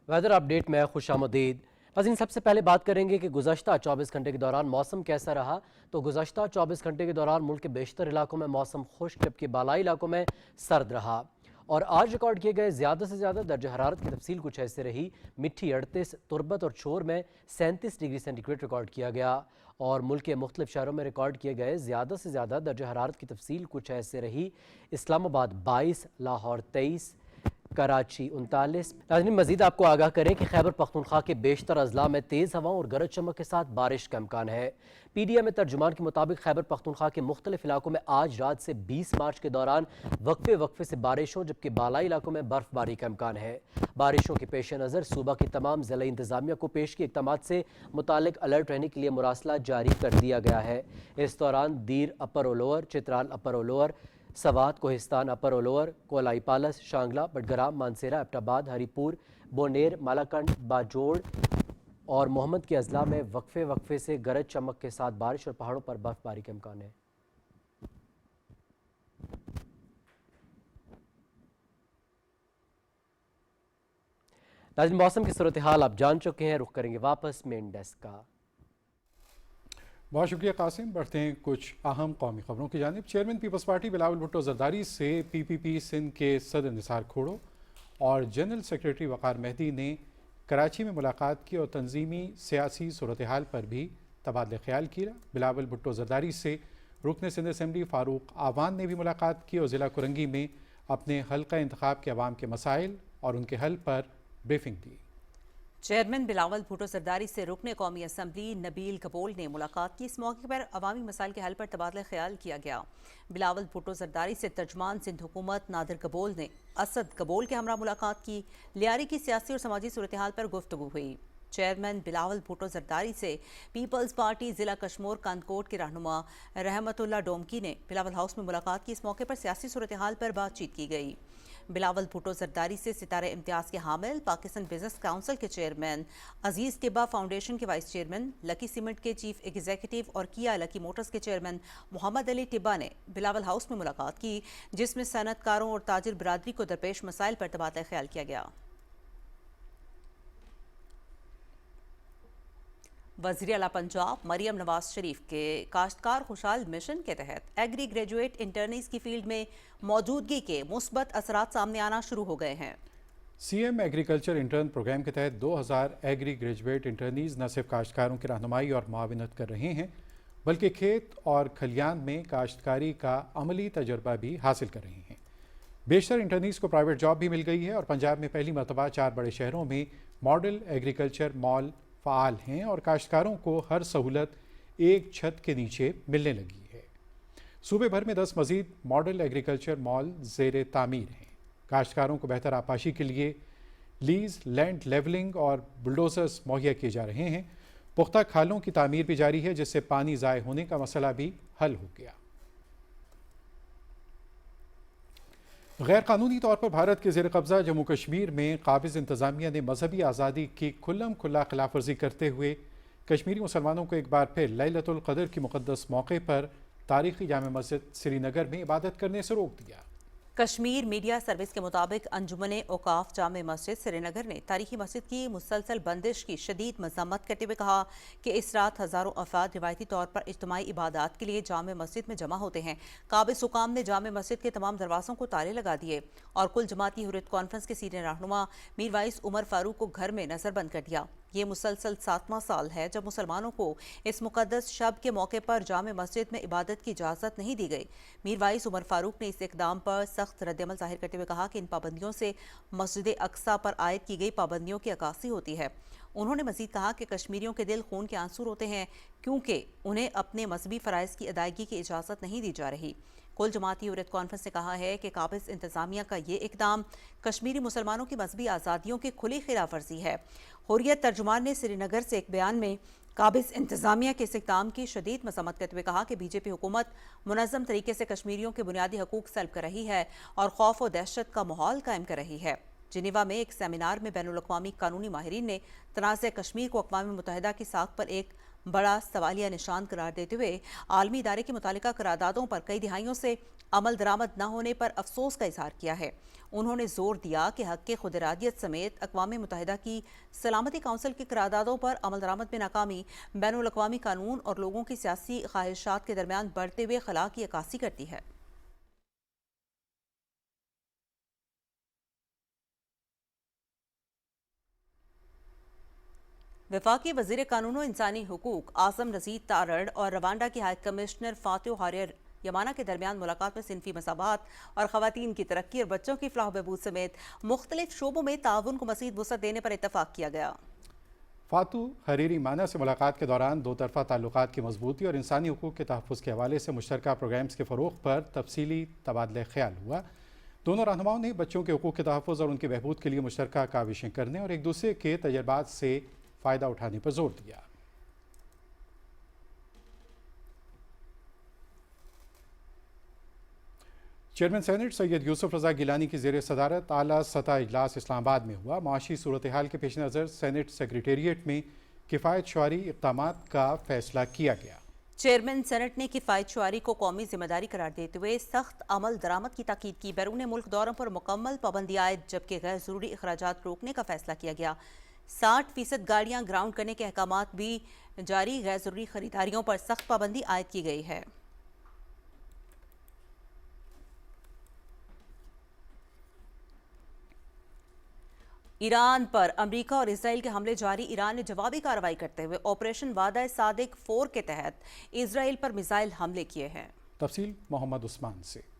Weather update میں خوش آمدید۔ ناظرین، سب سے پہلے بات کریں گے کہ گزشتہ 24 گھنٹے کے دوران موسم کیسا رہا۔ تو گزشتہ 24 گھنٹے کے دوران ملک کے بیشتر علاقوں میں موسم خشک، جبکہ بالائی علاقوں میں سرد رہا۔ اور آج ریکارڈ کیے گئے زیادہ سے زیادہ درجہ حرارت کی تفصیل کچھ ایسے رہی۔ مٹھی 38، تربت اور چھور میں 37 ڈگری سینٹی گریڈ ریکارڈ کیا گیا۔ اور ملک کے مختلف شہروں میں ریکارڈ کیے گئے زیادہ سے زیادہ درجہ حرارت کی تفصیل کچھ ایسے رہی۔ اسلام آباد 22، لاہور 23، کراچی 39۔ ناظرین، مزید آپ کو آگاہ کریں کہ خیبر پختونخوا کے بیشتر اضلاع میں تیز ہواؤں اور گرج چمک کے ساتھ بارش کا امکان ہے۔ PDM ترجمان کے مطابق خیبر پختونخوا کے مختلف علاقوں میں آج رات سے 20 مارچ کے دوران وقفے سے بارش ہو، جبکہ بالائی علاقوں میں برف باری کا امکان ہے۔ بارشوں کے پیش نظر صوبہ کی تمام ضلعی انتظامیہ کو پیش کی اقدامات سے متعلق الرٹ رہنے کے لیے مراسلہ جاری کر دیا گیا ہے۔ اس دوران دیر اپر اور لوور، چترال اپر اور لوور، سوات، کوہستان اپر اور لوور، کولائی پالس، شانگلہ، بٹگرام، مانسیرہ، ایبٹ آباد، ہری پور، بونیر، مالاکنڈ، باجوڑ اور محمد کے اضلاع میں وقفے سے گرج چمک کے ساتھ بارش اور پہاڑوں پر برف باری کا امکان ہے۔ ناظرین، موسم کی صورتحال آپ جان چکے ہیں، رخ کریں گے واپس مین ڈیسک کا۔ بہت شکریہ قاسم۔ بڑھتے ہیں کچھ اہم قومی خبروں کی جانب۔ چیئرمین پیپلز پارٹی بلاول بھٹو زرداری سے PPP سندھ کے صدر نثار کھوڑو اور جنرل سیکریٹری وقار مہدی نے کراچی میں ملاقات کی اور تنظیمی سیاسی صورتحال پر بھی تبادلہ خیال کیا۔ بلاول بھٹو زرداری سے رکن سندھ اسمبلی فاروق آوان نے بھی ملاقات کی اور ضلع کرنگی میں اپنے حلقہ انتخاب کے عوام کے مسائل اور ان کے حل پر بریفنگ دی۔ چیئرمین بلاول بھٹو زرداری سے رکن قومی اسمبلی نبیل کبول نے ملاقات کی۔ اس موقع پر عوامی مسائل کے حل پر تبادلہ خیال کیا گیا۔ بلاول بھٹو زرداری سے ترجمان سندھ حکومت نادر کبول نے اسد کبول کے ہمراہ ملاقات کی۔ لیاری کی سیاسی اور سماجی صورتحال پر گفتگو ہوئی۔ چیئرمین بلاول بھٹو زرداری سے پیپلز پارٹی ضلع کشمور کاندکوٹ کے رہنما رحمت اللہ ڈومکی نے بلاول ہاؤس میں ملاقات کی۔ اس موقع پر سیاسی صورتحال پر بات چیت کی گئی۔ بلاول بھٹو زرداری سے ستارہ امتیاز کے حامل، پاکستان بزنس کونسل کے چیئرمین، عزیز ٹبا فاؤنڈیشن کے وائس چیئرمین، لکی سیمنٹ کے چیف ایگزیکٹو اور کیا لکی موٹرز کے چیئرمین محمد علی ٹبا نے بلاول ہاؤس میں ملاقات کی، جس میں صنعت کاروں اور تاجر برادری کو درپیش مسائل پر تبادلہ خیال کیا گیا۔ وزیر اعلیٰ پنجاب مریم نواز شریف کے کاشتکار خوشحال مشن کے تحت ایگری گریجویٹ انٹرنیز کی فیلڈ میں موجودگی کے مثبت اثرات سامنے آنا شروع ہو گئے ہیں۔ सीएम एग्रीकल्चर इंटर्न प्रोग्राम के तहत 2000 एग्री ग्रेजुएट इंटर्नीज न सिर्फ काश्तकारों की रहनुमाई और मुआविनत कर रहे हैं बल्कि खेत और खलियान में काश्तकारी का अमली तजर्बा भी हासिल कर रहे हैं। बेशतर इंटर्नीज को प्राइवेट जॉब भी मिल गई है और पंजाब में पहली मरतबा 4 बड़े शहरों में मॉडल एग्रीकल्चर मॉल फ़ाल हैं और काश्तकारों को हर सहूलत एक छत के नीचे मिलने लगी है। सूबे भर में 10 मज़ीद मॉडल एग्रीकल्चर मॉल ज़ेर तामीर हैं। काश्तकारों को बेहतर आपाशी के लिए लीज, लैंड लेवलिंग और बुलडोजर्स मुहैया किए जा रहे हैं। पुख्ता खालों की तामीर भी जारी है जिससे पानी ज़ाय होने का मसला भी हल हो गया। गैर कानूनी तौर पर भारत के ज़ेर कब्ज़ा जम्मू कश्मीर में काबिज़ इंतज़ामिया ने मजहबी आज़ादी की खुल्लम खुल्ला खिलाफ वर्जी करते हुए कश्मीरी मुसलमानों को एक बार फिर लैलतुल क़द्र की मुक़द्दस मौके पर तारीख़ी जामे मस्जिद श्रीनगर में इबादत करने से रोक दिया। कश्मीर मीडिया सर्विस के मुताबिक अंजुमन औकाफ जामे मस्जिद श्रीनगर ने तारीखी मस्जिद की मुसलसल बंदिश की शदीद मज़म्मत करते हुए कहा कि इस रात हज़ारों अफराद रिवायती तौर पर इज्तिमाई इबादत के लिए जामे मस्जिद में जमा होते हैं। काबिज़ हुकाम ने जामे मस्जिद के तमाम दरवाज़ों को ताले लगा दिए और कुल जमाती हुर्रियत कॉन्फ्रेंस के सीनियर रहनुमा मीर वाइस उमर फारूक को घर में नज़रबंद कर दिया। ये मुसलसल 7वां साल है जब मुसलमानों को इस मुकद्दस शब के मौके पर जामे मस्जिद में इबादत की इजाज़त नहीं दी गई। मीर वाइस उमर फारूक ने इस इक़दाम पर सख्त रद्दअमल ज़ाहिर करते हुए कहा कि इन पाबंदियों से मस्जिद अक्सा पर आयद की गई पाबंदियों की अक्कासी होती है। उन्होंने मज़ीद कहा कि कश्मीरियों के दिल खून के आंसू रोते हैं क्योंकि उन्हें अपने मजहबी फ़राइज़ की अदायगी की इजाज़त नहीं दी जा रही। कुल जमाती हुर्रियत कॉन्फ्रेंस ने कहा है कि काबिज़ इंतज़ामिया का ये इक़दाम कश्मीरी मुसलमानों की मजहबी आज़ादियों की खुली खिलाफ वर्जी है। हुर्रियत तर्जुमान ने श्रीनगर से एक बयान में काबिज़ इंतज़ामिया के इस इक़दाम की शदीद मज़म्मत करते हुए कहा कि बीजेपी हुकूमत मुनज़्ज़म तरीके से कश्मीरियों के बुनियादी हकूक़ सल्ब कर रही है और खौफ और दहशत का माहौल कायम कर रही है। जिनेवा में एक सेमिनार में बैनुल-अक़वामी कानूनी माहिरीन ने तनाज़ कश्मीर को अक़वाम मुत्तहिदा की साख पर एक बड़ा सवालिया निशान करार देते हुए आलमी इदारे की मुतालिका करारदादों पर कई दिहाइयों से अमल दरामद न होने पर अफसोस का इजहार किया है। उन्होंने जोर दिया कि हक़ खुद इरादियत समेत अक़वाम मुत्तहिदा की सलामती काउंसिल की करारदादों पर अमल दरामद में नाकामी बैनुल-अक़वामी कानून और लोगों की सियासी ख्वाहिशात के दरमियान बढ़ते हुए खला की अक्कासी करती है। वफाकी वज़ीर कानून और इंसानी हुकूक आज़म रज़ीद तारड़ और रवांडा की हाई कमिश्नर फातिह हारियर यमाना के दरमियान मुलाकात में सिनफी मसावात और ख़वातीन की तरक्की और बच्चों की फलाह बहबूद समेत मुख्तलिफ शोबों में ताउन को मज़ीद वुसअत देने पर इत्तफ़ाक़ किया गया। फातू हरीरी माना से मुलाकात के दौरान दो तरफ़ा ताल्लुकात की मजबूती और इंसानी हुकूक के तहफ़्फ़ुज़ के हवाले से मुश्तरका प्रोग्राम्स के फ़रोग़ पर तफसीली तबादला ख्याल हुआ। दोनों रहनुमाओं ने बच्चों के हुकूक के तहफ़्फ़ुज़ और उनकी बहबूद के लिए मुश्तरका काविशें करने और एक दूसरे के तजर्बात से फ़ायदा उठाने पर जोर दिया। चेयरमैन सेनेट सैयद यूसुफ रज़ा गिलानी की ज़ेर सदारत आला सतह इजलास इस्लामाबाद में हुआ। माशी सूरत हाल के पेश नज़र सेनेट सेक्रेटेरिएट में किफ़ायत शुआरी इक़दामात का फ़ैसला किया गया। चेयरमैन सेनेट ने किफ़ायत शुआरी को कौमी जिम्मेदारी करार देते हुए सख्त अमल दरामद की ताकीद की। बैरून मुल्क दौरों पर मुकम्मल पाबंदी आयद जबकि गैर ज़रूरी अखराजात रोकने का फ़ैसला किया गया। 60% गाड़ियां ग्राउंड करने के अहकामात भी जारी। गैर ज़रूरी खरीदारियों पर सख्त पाबंदी आयद की गई है। ईरान पर अमेरिका और इसराइल के हमले जारी। ईरान ने जवाबी कार्रवाई करते हुए ऑपरेशन वादा सादिक 4 के तहत इसराइल पर मिसाइल हमले किए हैं। तफसील मोहम्मद उस्मान से।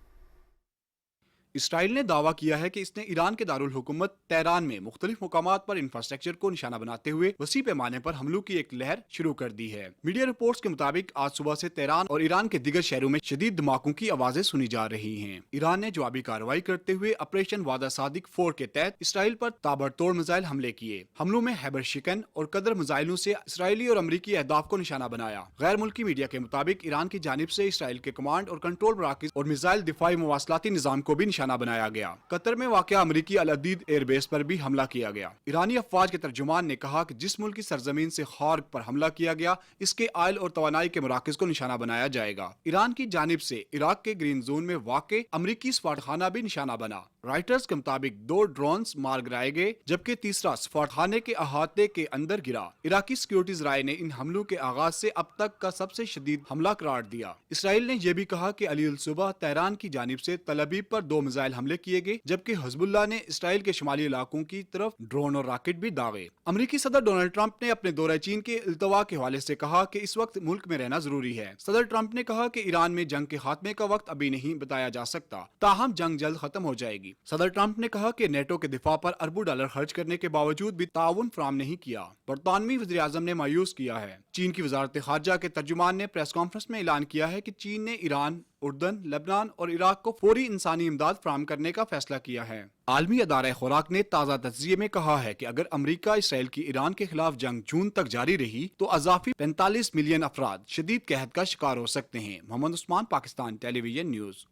इसराइल ने दावा किया है कि इसने ईरान के दारुल हुकूमत तेहरान में मुख्तलिफ मुकामात पर इंफ्रास्ट्रक्चर को निशाना बनाते हुए वसी पैमाने पर हमलों की एक लहर शुरू कर दी है। मीडिया रिपोर्ट्स के मुताबिक आज सुबह से तेहरान और ईरान के दीगर शहरों में शदीद धमाकों की आवाजें सुनी जा रही हैं। ईरान ने जवाबी कार्रवाई करते हुए ऑपरेशन वादा सादिक 4 के तहत इसराइल पर ताबड़तोड़ मिसाइल हमले किए। हमलों में हैबर शिकन और कदर मिसाइलों से इसराइली और अमरीकी अहदाफ को निशाना बनाया। गैर मुल्की मीडिया के मुताबिक ईरान की जानिब से इसराइल के कमांड और कंट्रोल मराकिज और मिसाइल दिफाई मवासलाती निजाम को भी निशाना बनाया गया। कतर में वाक़या अमरीकी अल अदीद एयरबेस पर भी हमला किया गया। ईरानी अफवाज के तर्जुमान ने कहा कि जिस मुल्क की सरजमीन से खार्ग पर हमला किया गया इसके आयल और तवानाई के मराकज़ को निशाना बनाया जाएगा। ईरान की जानिब से इराक के ग्रीन जोन में वाक़े अमरीकी सफारतखाना भी निशाना बना। राइटर्स के मुताबिक 2 ड्रोन्स मार गिराए गए जबकि तीसरा सफारतखाने के अहाते के अंदर गिरा। इराकी सिक्योरिटी ज़राए ने इन हमलों के आगाज से अब तक का सबसे शदीद हमला करार दिया। इसराइल ने यह भी कहा कि अली सुबह तेहरान की जानिब से तल अबीब पर 2 मिसाइल हमले किए गए, जबकि हिजबुल्लाह ने इसराइल के शुमाली इलाकों की तरफ ड्रोन और रॉकेट भी दागे। अमेरिकी सदर डोनाल्ड ट्रंप ने अपने दौरे चीन के इल्तवा के हवाले से कहा कि इस वक्त मुल्क में रहना जरूरी है। सदर ट्रंप ने कहा कि ईरान में जंग के खात्मे का वक्त अभी नहीं बताया जा सकता, ताहम जंग जल्द खत्म हो जाएगी। सदर ट्रंप ने कहा कि नेटो के दिफा पर अरबों डॉलर खर्च करने के बावजूद भी ताउन फराहम नहीं किया। बरतानवी वज़ीर आज़म ने मायूस किया है। चीन की वजारत खारजा के तर्जुमान ने प्रेस कॉन्फ्रेंस में ऐलान किया है कि चीन ने ईरान, उर्दन, लेबनान और इराक को फौरी इंसानी इमदाद फराहम करने का फैसला किया है। आलमी अदारा खुराक ने ताज़ा तज्जिये में कहा है कि अगर अमरीका इसराइल की ईरान के खिलाफ जंग जून तक जारी रही तो अजाफी 45 मिलियन अफराद शदीद कहत का शिकार हो सकते हैं। Mohammad Usman, Pakistan television news.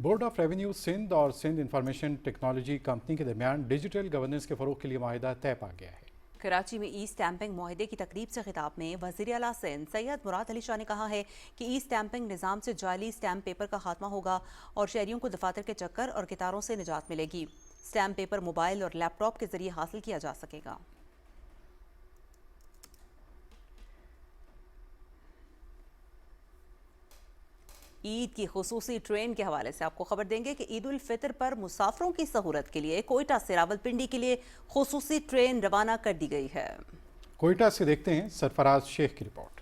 Board of revenue Sindh और सिंध इंफॉर्मेशन टेक्नोलॉजी कंपनी के दरमियान डिजिटल गवर्नेंस के फरोग के लिए माहिदा तय पा गया है। कराची में ई स्टैंपिंग मुआहदे की तकरीब से खिताब में वज़ीर आला सिंध सैयद मुराद अली शाह ने कहा है कि ई स्टैंपिंग निज़ाम से जाली स्टैंप पेपर का खात्मा होगा और शहरियों को दफातर के चक्कर और कितारों से निजात मिलेगी। स्टैंप पेपर मोबाइल और लैपटॉप के जरिए हासिल किया जा सकेगा। ईद की खुसूसी ट्रेन के हवाले से आपको खबर देंगे कि ईद उल फितर पर मुसाफिरों की सहूलत के लिए कोयटा से रावलपिंडी के लिए खुसूसी ट्रेन रवाना कर दी गई है। कोयटा से देखते हैं सरफराज शेख की रिपोर्ट।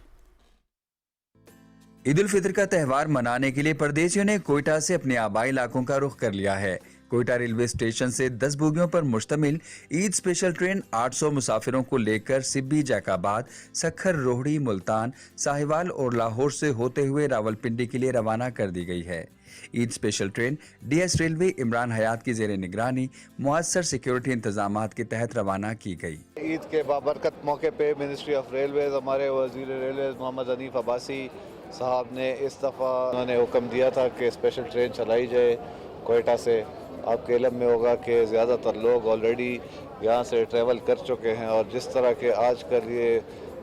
ईद उल फितर का त्यौहार मनाने के लिए परदेशियों ने कोयटा से अपने आबाई इलाकों का रुख कर लिया है। कोयटा रेलवे स्टेशन से 10 बोगियों पर मुश्तमिल ईद स्पेशल ट्रेन 800 मुसाफिरों को लेकर सिब्बी, जैकाबाद, सखर, रोहड़ी, मुल्तान, साहिवाल और लाहौर से होते हुए रावलपिंडी के लिए रवाना कर दी गई है। Eid special train DS railway Imran Hayat की जेर निगरानी मुअस्सर सिक्योरिटी इंतजामात के तहत रवाना की गई। ईद के बाबरकत मौके पे मिनिस्ट्री ऑफ रेलवेज, हमारे वजीर रेलवेज मोहम्मद हनीफ अब्बासी साहब ने इस दफ़ा उन्होंने हुक्म दिया था कि स्पेशल ट्रेन चलाई जाए कोयटा से। आपके इल्म में होगा कि ज़्यादातर लोग ऑलरेडी यहाँ से ट्रैवल कर चुके हैं और जिस तरह के आजकल ये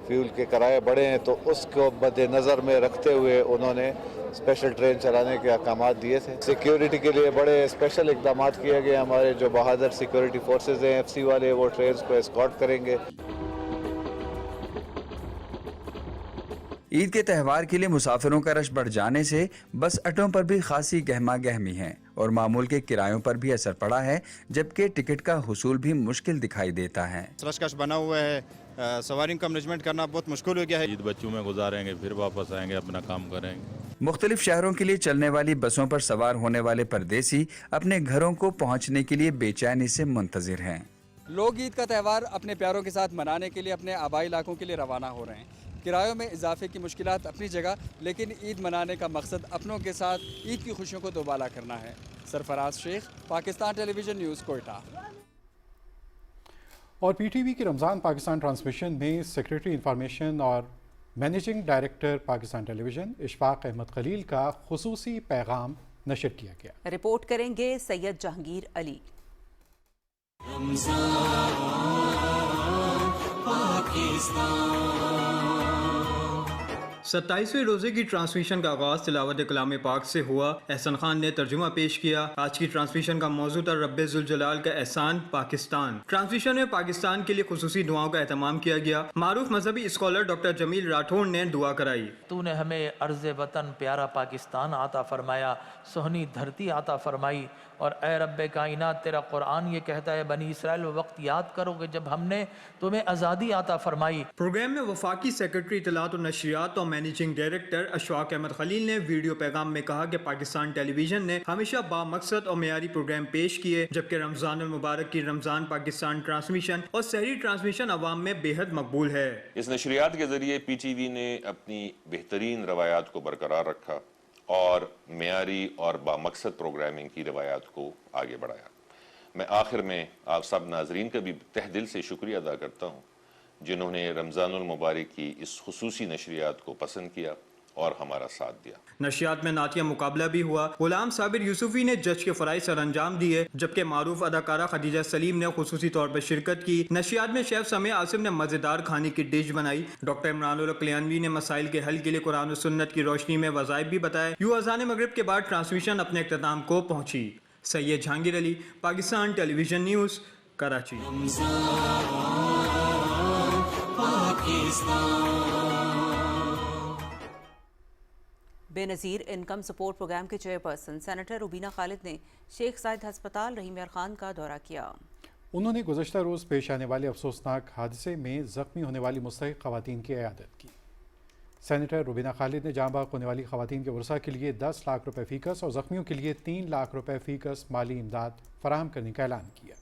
फ्यूल के किराए बढ़े हैं तो उसको मद्देनज़र में रखते हुए उन्होंने स्पेशल ट्रेन चलाने के अहकामात दिए थे। सिक्योरिटी के लिए बड़े स्पेशल इक़दाम किए गए। हमारे जो बहादुर सिक्योरिटी फोर्सेज हैं FC वाले, वो ट्रेन को एस्कॉर्ट करेंगे। ईद के त्यौहार के लिए मुसाफिरों का रश बढ़ जाने से बस अड्डों पर भी खासी गहमा गहमी है और मामूल के किरायों पर भी असर पड़ा है, जबकि टिकट का हुसूल भी मुश्किल दिखाई देता है। रश बना हुआ है, सवारियों का मैनेजमेंट करना बहुत मुश्किल हो गया है। ईद बच्चों में गुजारेंगे, फिर वापस आएंगे, अपना काम करेंगे। मुख्तलिफ शहरों के लिए चलने वाली बसों पर सवार होने वाले परदेसी अपने घरों को पहुँचने के लिए बेचैनी से मुंतजिर हैं। लोग ईद का त्यौहार अपने प्यारों के साथ मनाने के लिए अपने आबाई इलाकों के लिए रवाना हो रहे हैं। किरायों में इजाफे की मुश्किलात अपनी जगह, लेकिन ईद मनाने का मकसद अपनों के साथ ईद की खुशियों को दोबाला करना है। Sarfaraz Shaikh, Pakistan television news, Quetta. और PTV की रमज़ान पाकिस्तान ट्रांसमिशन में सेक्रेटरी इंफॉर्मेशन और managing director Pakistan television Ishfaq Ahmed Khalil का खुसूसी पैगाम नशर किया गया। रिपोर्ट करेंगे सैयद जहांगीर अली। 27वें रोजे की ट्रांसमिशन का आगाज तिलावत कलाम पाक से हुआ। एहसन खान ने तर्जुमा पेश किया। आज की ट्रांसमिशन का मौजू था रब्बे जुल जलाल का एहसान पाकिस्तान। ट्रांसमिशन में पाकिस्तान के लिए खुसूसी दुआओं का एहतमाम किया गया। मारूफ मजहबी स्कॉलर डॉक्टर जमील राठौड़ ने दुआ कराई। तूने हमें अर्ज़ वतन प्यारा पाकिस्तान आता फरमाया, सोहनी धरती आता फरमाई, और ए रब्बे कायनात तेरा कुरान ये कहता है बनी इसराइल वो वक्त याद करोगे जब हमने तुम्हें आज़ादी आता फरमाई। प्रोग्राम में वफाकी सेक्रेटरी इत्तलात और नशरियात और मैनेजिंग डायरेक्टर इशफाक अहमद खलील ने वीडियो पैगाम में कहा कि पाकिस्तान टेलीविजन ने हमेशा बामकसद और मेयारी प्रोग्राम पेश किए, जबकि रमज़ान मुबारक की रमज़ान पाकिस्तान ट्रांसमिशन और सहरी ट्रांसमिशन अवाम में बेहद मकबूल है। इस नशरियात के जरिए PTV ने अपनी बेहतरीन रवायात को बरकरार रखा और मेयारी और बामकसद प्रोग्रामिंग की रवायात को आगे बढ़ाया। मैं आखिर में आप सब नाजरीन का भी तहे दिल से शुक्रिया अदा करता हूँ जिन्होंने रमज़ानुल मुबारक की इस खुसूसी नशरियात को पसंद किया और हमारा साथ दिया। नशियात में नातिया मुकाबला भी हुआ। गुलाम साबिर यूसुफी ने जज के फराइज सर अंजाम दिए, जबकि मारूफ अदाकारा खदीजा सलीम ने खुसूसी तौर पर शिरकत की। नशियात में शेफ समय आसिम ने मज़ेदार खाने की डिश बनाई। डॉक्टर इमरान कल्याणवी ने मसाइल के हल के लिए कुरान और सुन्नत की रोशनी में वज़ाइफ भी बताए। यूं अज़ान मगरिब के बाद ट्रांसमिशन अपने इख्तिताम को पहुंची। Syed Jahangir Ali, Pakistan television news, Karachi. Benazir income support programme के चेयरपर्सन सेनेटर रुबीना खालिद ने शेख जायद हस्पताल रहीम यार खान का दौरा किया। उन्होंने गुज़श्ता रोज़ पेश आने वाले अफसोसनाक हादसे में ज़ख्मी होने वाली मुस्तहिक ख़वातीन की इयादत की। सेनेटर रुबीना खालिद ने जाँ बाग होने वाली ख़वातीन के वर्सा के लिए 10 लाख रुपए फ़ीकस और ज़ख्मियों के लिए 3 लाख रुपए फ़ीकस माली इमदाद फराहम करने का ऐलान किया।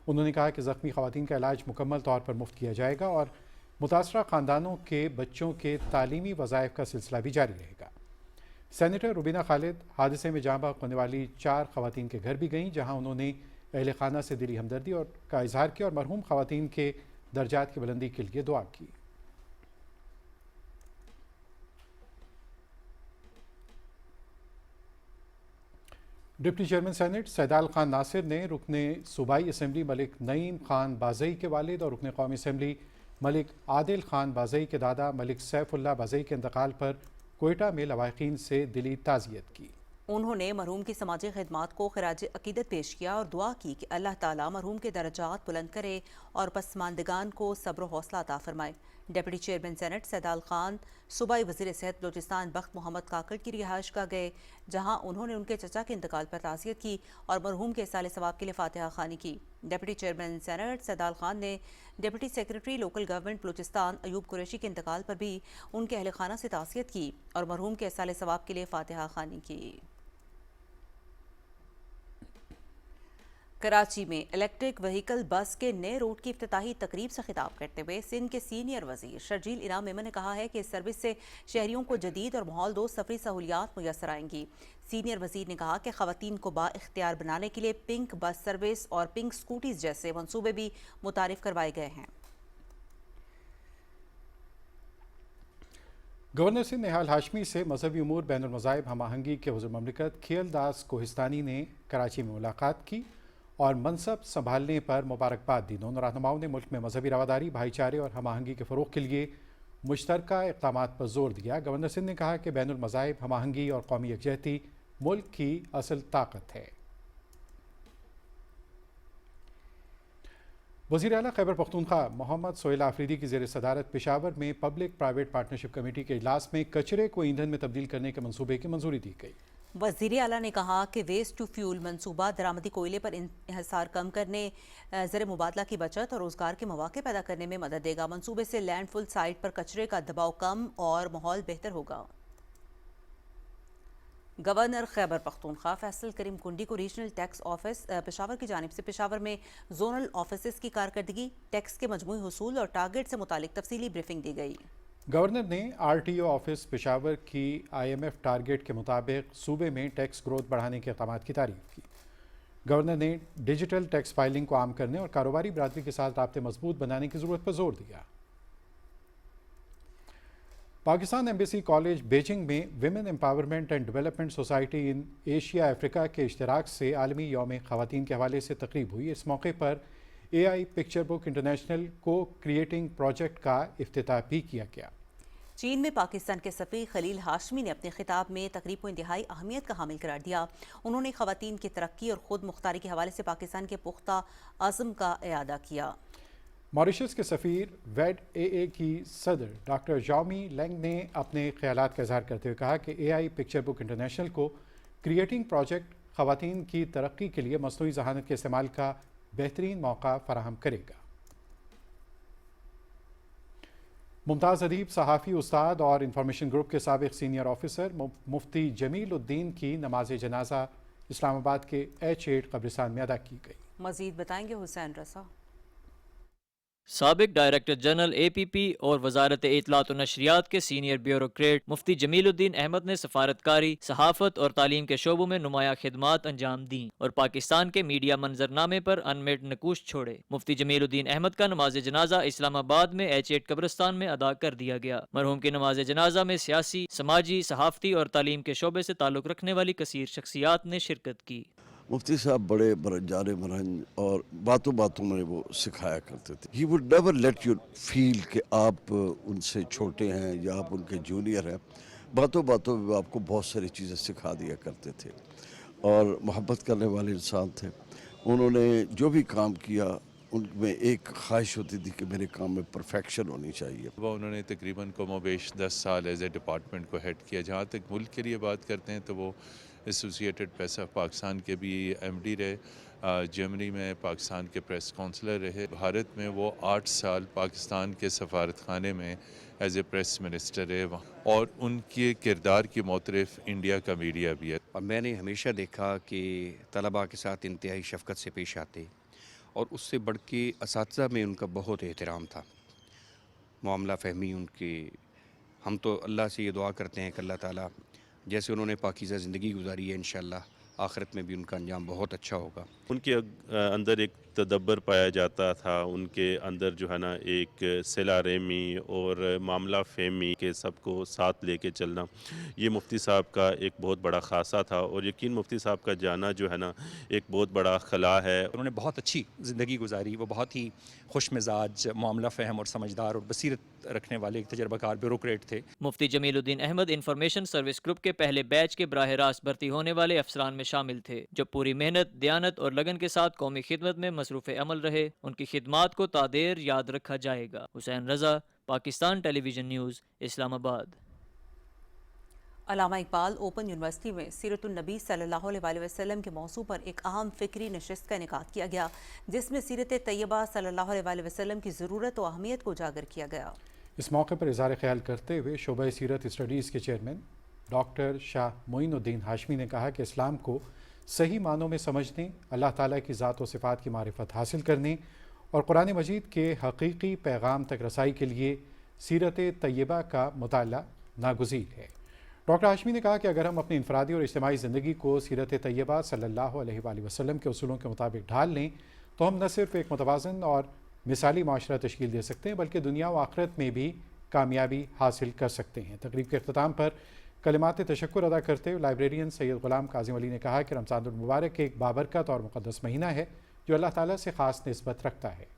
उन्होंने कहा कि ज़ख्मी ख़वातीन का इलाज मुकम्मल तौर पर मुफ्त किया जाएगा और मुतासरा ख़ानदानों के बच्चों के तालीमी वज़ाइफ का सिलसिला भी जारी रहेगा। सेनेटर रुबीना खालिद हादसे में जाँ बाग होने वाली 4 ख़वातीन के घर भी गईं, जहाँ उन्होंने अहले खाना से दिली हमदर्दी और का इजहार किया और मरहूम ख़वातीन के दर्जात की बुलंदी के लिए दुआ की। Deputy chairman senate Saidal Khan Nasir ने रुकने सूबाई असम्बली मलिक नईम खान बाज़ई के वालिद और रुकने कौमी असम्बली मलिक आदिल खान बाज़ई के दादा मलिक सैफुल्लाह बाज़ई के इंतकाल पर कोयटा में लवाहिकीन से दिली ताज़ियत की। उन्होंने मरहूम की समाजी खिदमात को खिराज अकीदत पेश किया और दुआ की कि अल्लाह ताला मरहूम के दर्जात बुलंद करे और पसमानदगान को सब्र हौसला अता फरमाए। Deputy chairman senate Saidal Khan सूबाई वज़ीर सेहत बलूचिस्तान बख्त मोहम्मद काकड़ की रिहाइश का गए, जहाँ उन्होंने उनके चचा के इंतकाल पर ताज़ियत की और मरहूम के साले सवाब के लिए फातिहा खानी की। Deputy chairman senate Saidal Khan ने deputy secretary local government Balochistan Ayub Qureshi के इंतकाल पर भी उनके अहल खाना से ताज़ियत की और मरहूम के साले सवाब के लिए फातिहा खानी की। कराची में इलेक्ट्रिक व्हीकल बस के नए रूट की इफ्तिताही तकरीब से खिताब करते हुए सिंध के सीनियर वजीर शर्जील इनाम मेमन ने कहा है कि इस सर्विस से शहरियों को जदीद और माहौल दोस्त सफरी सहूलियात मुयसर आएंगी। सीनियर वजीर ने कहा कि खवातीन को बाइख्तियार बनाने के लिए पिंक बस सर्विस और पिंक स्कूटीज जैसे मंसूबे भी मुतारिफ करवाए गए हैं। गवर्नर सिंध निहाल हाशमी से मजहबी उमूर बैनुल मज़ाहिब हम आहंगी के हुज़ूर ममलिकत खियल दास कोहिस्तानी ने कराची में मुलाकात की और मनसब संभालने पर मुबारकबाद दी। दोनों रहनुमाओं ने मुल्क में मजहबी रवादारी, भाईचारे और हम आहंगी के फ़रोग़ के लिए मुश्तरका इक़दामात पर जोर दिया। गवर्नर सिंध ने कहा कि बैनुल मज़ाहिब हम आहंगी और कौमी यकजहती मुल्क की असल ताकत है। वज़ीर आला खैबर पख्तूनख्वा मोहम्मद सोहेल आफरीदी की ज़ेर सदारत पेशावर में पब्लिक प्राइवेट पार्टनरशिप कमेटी के इजलास में कचरे को ईंधन में तब्दील करने के मंसूबे की मंजूरी दी गई। वज़ीर आला ने कहा कि वेस्ट टू फ्यूल मंसूबा दरामदी कोयले पर इंहिसार कम करने, ज़र मुबादला की बचत और रोज़गार के मौके पैदा करने में मदद देगा। मंसूबे से लैंडफुल साइट पर कचरे का दबाव कम और माहौल बेहतर होगा। गवर्नर खैबर पख्तूनख्वा फैसल करीम कुंडी को रीजनल टैक्स ऑफिस पेशावर की जानिब से पेशावर में जोनल ऑफिस की कारकर्दगी, टैक्स के मजमूई हुसूल और टारगेट से मुतालिक तफसीली ब्रीफिंग दी गई। गवर्नर ने RTO ऑफिस पेशावर की IMF टारगेट के मुताबिक सूबे में टैक्स ग्रोथ बढ़ाने के इक़दामात की तारीफ की। गवर्नर ने डिजिटल टैक्स फाइलिंग को आम करने और कारोबारी बरादरी के साथ राब्ते मजबूत बनाने की ज़रूरत पर जोर दिया। पाकिस्तान एम्बेसी कॉलेज बीजिंग में women empowerment and development society in Asia Africa के इश्तराक से आलमी यौम ख़वातीन के हवाले से तकरीब हुई। इस मौके पर AI पिक्चर बुक इंटरनेशनल को क्रिएटिंग प्रोजेक्ट का इफ्तिताह भी किया गया। चीन में पाकिस्तान के सफ़ीर खलील हाशमी ने अपने खिताब में तकरीब को इंतहाई अहमियत का हामिल करार दिया। उन्होंने ख़वातीन की तरक्की और ख़ुद मुख्तारी के हवाले से पाकिस्तान के पुख्ता अज़्म का इयादा किया। मॉरिशस के सफ़ीर वेड AA की सदर डॉक्टर जाओमी लेंग ने अपने ख्यालात का इजहार करते हुए कहा कि AI पिक्चर बुक इंटरनेशनल को क्रिएटिंग प्रोजेक्ट ख़वातीन की तरक्की के लिए मसनूई ज़हानत के इस्तेमाल का बेहतरीन मौका फराहम करेगा। मुमताज़ अदीब, सहाफ़ी, उस्ताद और इंफॉर्मेशन ग्रुप के साबिक़ सीनियर ऑफिसर मुफ्ती जमील उद्दीन की नमाज जनाजा इस्लामाबाद के H8 कब्रिस्तान में अदा की गई। मज़ीद बताएंगे हुसैन रसा। साबिक डायरेक्टर जनरल APP और वजारत इत्तलात और नशरियात के सीनियर ब्यूरोक्रेट मुफ्ती जमीलुद्दीन अहमद ने सफारतकारी, सहाफ़त और तालीम के शोबों में नुमाया खिदमात अंजाम दी और पाकिस्तान के मीडिया मंजरनामे पर अनमेट नकूश छोड़े। मुफ्ती जमीलुद्दीन अहमद का नमाज जनाजा इस्लामाबाद में H8 कब्रिस्तान में अदा कर दिया गया। मरहूम की नमाज जनाजा में सियासी, समाजी, सहाफ़ती और तालीम के शोबे से ताल्लुक़ रखने वाली कसीर शख्सियात ने शिरकत की। मुफ्ती साहब बड़े बरजारे मरहंज और बातों बातों में वो सिखाया करते थे। He would never let you feel कि आप उनसे छोटे हैं या आप उनके जूनियर हैं। बातों बातों में वो आपको बहुत सारी चीज़ें सिखा दिया करते थे और मोहब्बत करने वाले इंसान थे। उन्होंने जो भी काम किया ان میں ایک خواہش ہوتی تھی کہ میرے کام میں پرفیکشن ہونی چاہیے. وہ انہوں نے تقریباً کم و بیش 10 سال ایز اے ڈپارٹمنٹ کو ہیڈ کیا. جہاں تک ملک کے لیے بات کرتے ہیں تو وہ ایسوسیٹڈ پریس آف پاکستان کے بھی ایم ڈی رہے, جرمنی میں پاکستان کے پریس کونسلر رہے, بھارت میں وہ 8 سال پاکستان کے سفارت خانے میں ایز اے پریس منسٹر رہے, اور ان کے کردار کی معترف انڈیا کا میڈیا بھی ہے. اور میں نے ہمیشہ دیکھا کہ طلباء کے ساتھ انتہائی شفقت سے پیش آتے, اور اس سے بڑھ کے اساتذہ میں ان کا بہت احترام تھا, معاملہ فہمی ان کی. ہم تو اللہ سے یہ دعا کرتے ہیں کہ اللہ تعالیٰ جیسے انہوں نے پاکیزہ زندگی گزاری ہے, انشاءاللہ آخرت میں بھی ان کا انجام بہت اچھا ہوگا. ان کے اندر ایک تدبر پایا جاتا تھا, ان کے اندر جو ہے نا ایک صلہ رحمی اور معاملہ فہمی کے سب کو ساتھ لے کے چلنا, یہ مفتی صاحب کا ایک بہت بڑا خاصہ تھا. اور یقین مفتی صاحب کا جانا جو ہے نا ایک بہت بڑا خلا ہے. انہوں نے بہت اچھی زندگی گزاری, وہ بہت ہی خوش مزاج, معاملہ فہم اور سمجھدار اور بصیرت رکھنے والے ایک تجربہ کار بیوروکریٹ تھے. مفتی جمیل الدین احمد انفارمیشن سروس گروپ کے پہلے بیچ کے براہ راست بھرتی ہونے والے افسران میں شامل تھے, جو پوری محنت, دیانت اور لگن کے ساتھ قومی خدمت میں مصروف عمل رہے. ان کی خدمات کو تا دیر یاد رکھا جائے گا. حسین رضا, پاکستان ٹیلی ویژن نیوز, اسلام آباد. علامہ اقبال اوپن یونیورسٹی میں سیرت النبی صلی اللہ علیہ وسلم کے موضوع پر ایک اہم فکری نشست کا انعقاد کیا گیا, جس میں سیرت طیبہ صلی اللہ علیہ وسلم کی ضرورت و اہمیت کو اجاگر کیا گیا. اس موقع پر اظہار خیال کرتے ہوئے شعبہ سیرت اسٹڈیز کے چیئرمین ڈاکٹر شاہ معین الدین ہاشمی نے کہا کہ اسلام کو صحیح معنوں میں سمجھنے, اللہ تعالیٰ کی ذات و صفات کی معرفت حاصل کرنے اور قرآن مجید کے حقیقی پیغام تک رسائی کے لیے سیرت طیبہ کا مطالعہ ناگزیر ہے. ڈاکٹر ہاشمی نے کہا کہ اگر ہم اپنی انفرادی اور اجتماعی زندگی کو سیرت طیبہ صلی اللہ علیہ وآلہ وسلم کے اصولوں کے مطابق ڈھال لیں تو ہم نہ صرف ایک متوازن اور مثالی معاشرہ تشکیل دے سکتے ہیں, بلکہ دنیا و آخرت میں بھی کامیابی حاصل کر سکتے ہیں. تقریب کے اختتام پر کلمات تشکر ادا کرتے ہوئے لائبریرین سید غلام کاظم علی نے کہا کہ رمضان المبارک ایک بابرکت اور مقدس مہینہ ہے جو اللہ تعالیٰ سے خاص نسبت رکھتا ہے.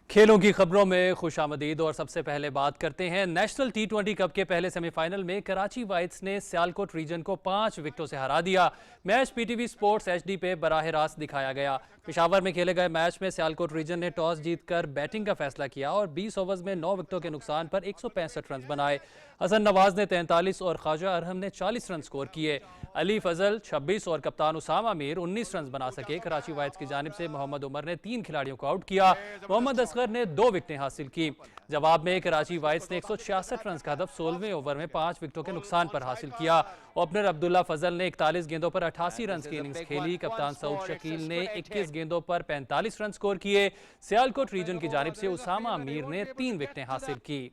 کھیلوں کی خبروں میں خوش آمدید, اور سب سے پہلے بات کرتے ہیں نیشنل T20 کپ کے پہلے سیمی فائنل میں کراچی وائٹس نے سیالکوٹ ریجن کو 5 وکٹوں سے ہرا دیا. Match P T V sports HD پہ براہ راست دکھایا گیا. پشاور میں کھیلے گئے میچ میں سیالکوٹ ریجن نے ٹاس جیت کر بیٹنگ کا فیصلہ کیا اور 20 اوورز میں 9 وکٹوں کے نقصان پر 165 رنز بنائے. حسن نواز نے 43 اور خواجہ ارحم نے 40 رن سکور کیے. علی فضل 26 اور کپتان اسامہ میر 19 رنز بنا سکے. کراچی وائٹس کی جانب سے محمد عمر نے 3 کھلاڑیوں کو آؤٹ کیا. محمد اصغر نے 2 وکٹیں حاصل کی. جواب میں کراچی وائٹس نے 166 رنز کا ہدف 16ویں اوور میں 5 وکٹوں کے نقصان پر حاصل کیا. اوپنر عبداللہ فضل نے 41 گیندوں پر 88 رنز کی اننگز کھیلی. کپتان سعود شکیل نے 21 گیندوں پر 45 رن سکور کیے. سیالکوٹ ریجن کی جانب سے اسامہ میر نے 3 وکٹیں حاصل کی.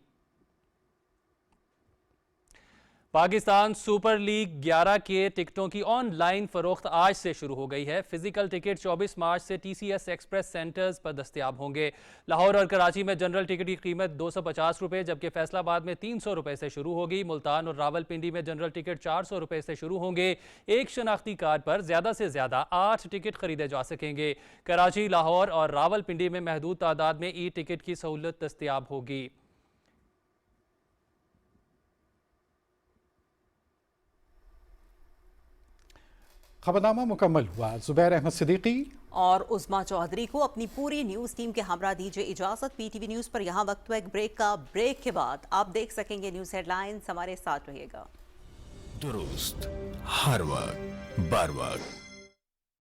پاکستان سپر لیگ 11 کے ٹکٹوں کی آن لائن فروخت آج سے شروع ہو گئی ہے. فزیکل ٹکٹ 24 مارچ سے TCS ایکسپریس سینٹرز پر دستیاب ہوں گے. لاہور اور کراچی میں جنرل ٹکٹ کی قیمت 250 روپے جبکہ فیصل آباد میں 300 روپے سے شروع ہوگی. ملتان اور راول پنڈی میں جنرل ٹکٹ 400 روپے سے شروع ہوں گے. ایک شناختی کارڈ پر زیادہ سے زیادہ 8 ٹکٹ خریدے جا سکیں گے. کراچی، لاہور اور راول پنڈی میں محدود تعداد میں ای ٹکٹ کی سہولت دستیاب ہوگی. خبرنامہ مکمل ہوا. زبیر احمد صدیقی اور عظما چودھری کو اپنی پوری نیوز ٹیم کے ہمراہ دیجیے اجازت. PTV نیوز پر یہاں وقت ہوا ایک بریک کا. بریک کے بعد آپ دیکھ سکیں گے نیوز ہیڈ لائنز. ہمارے ساتھ رہیے گا. درست ہر وقت بر وقت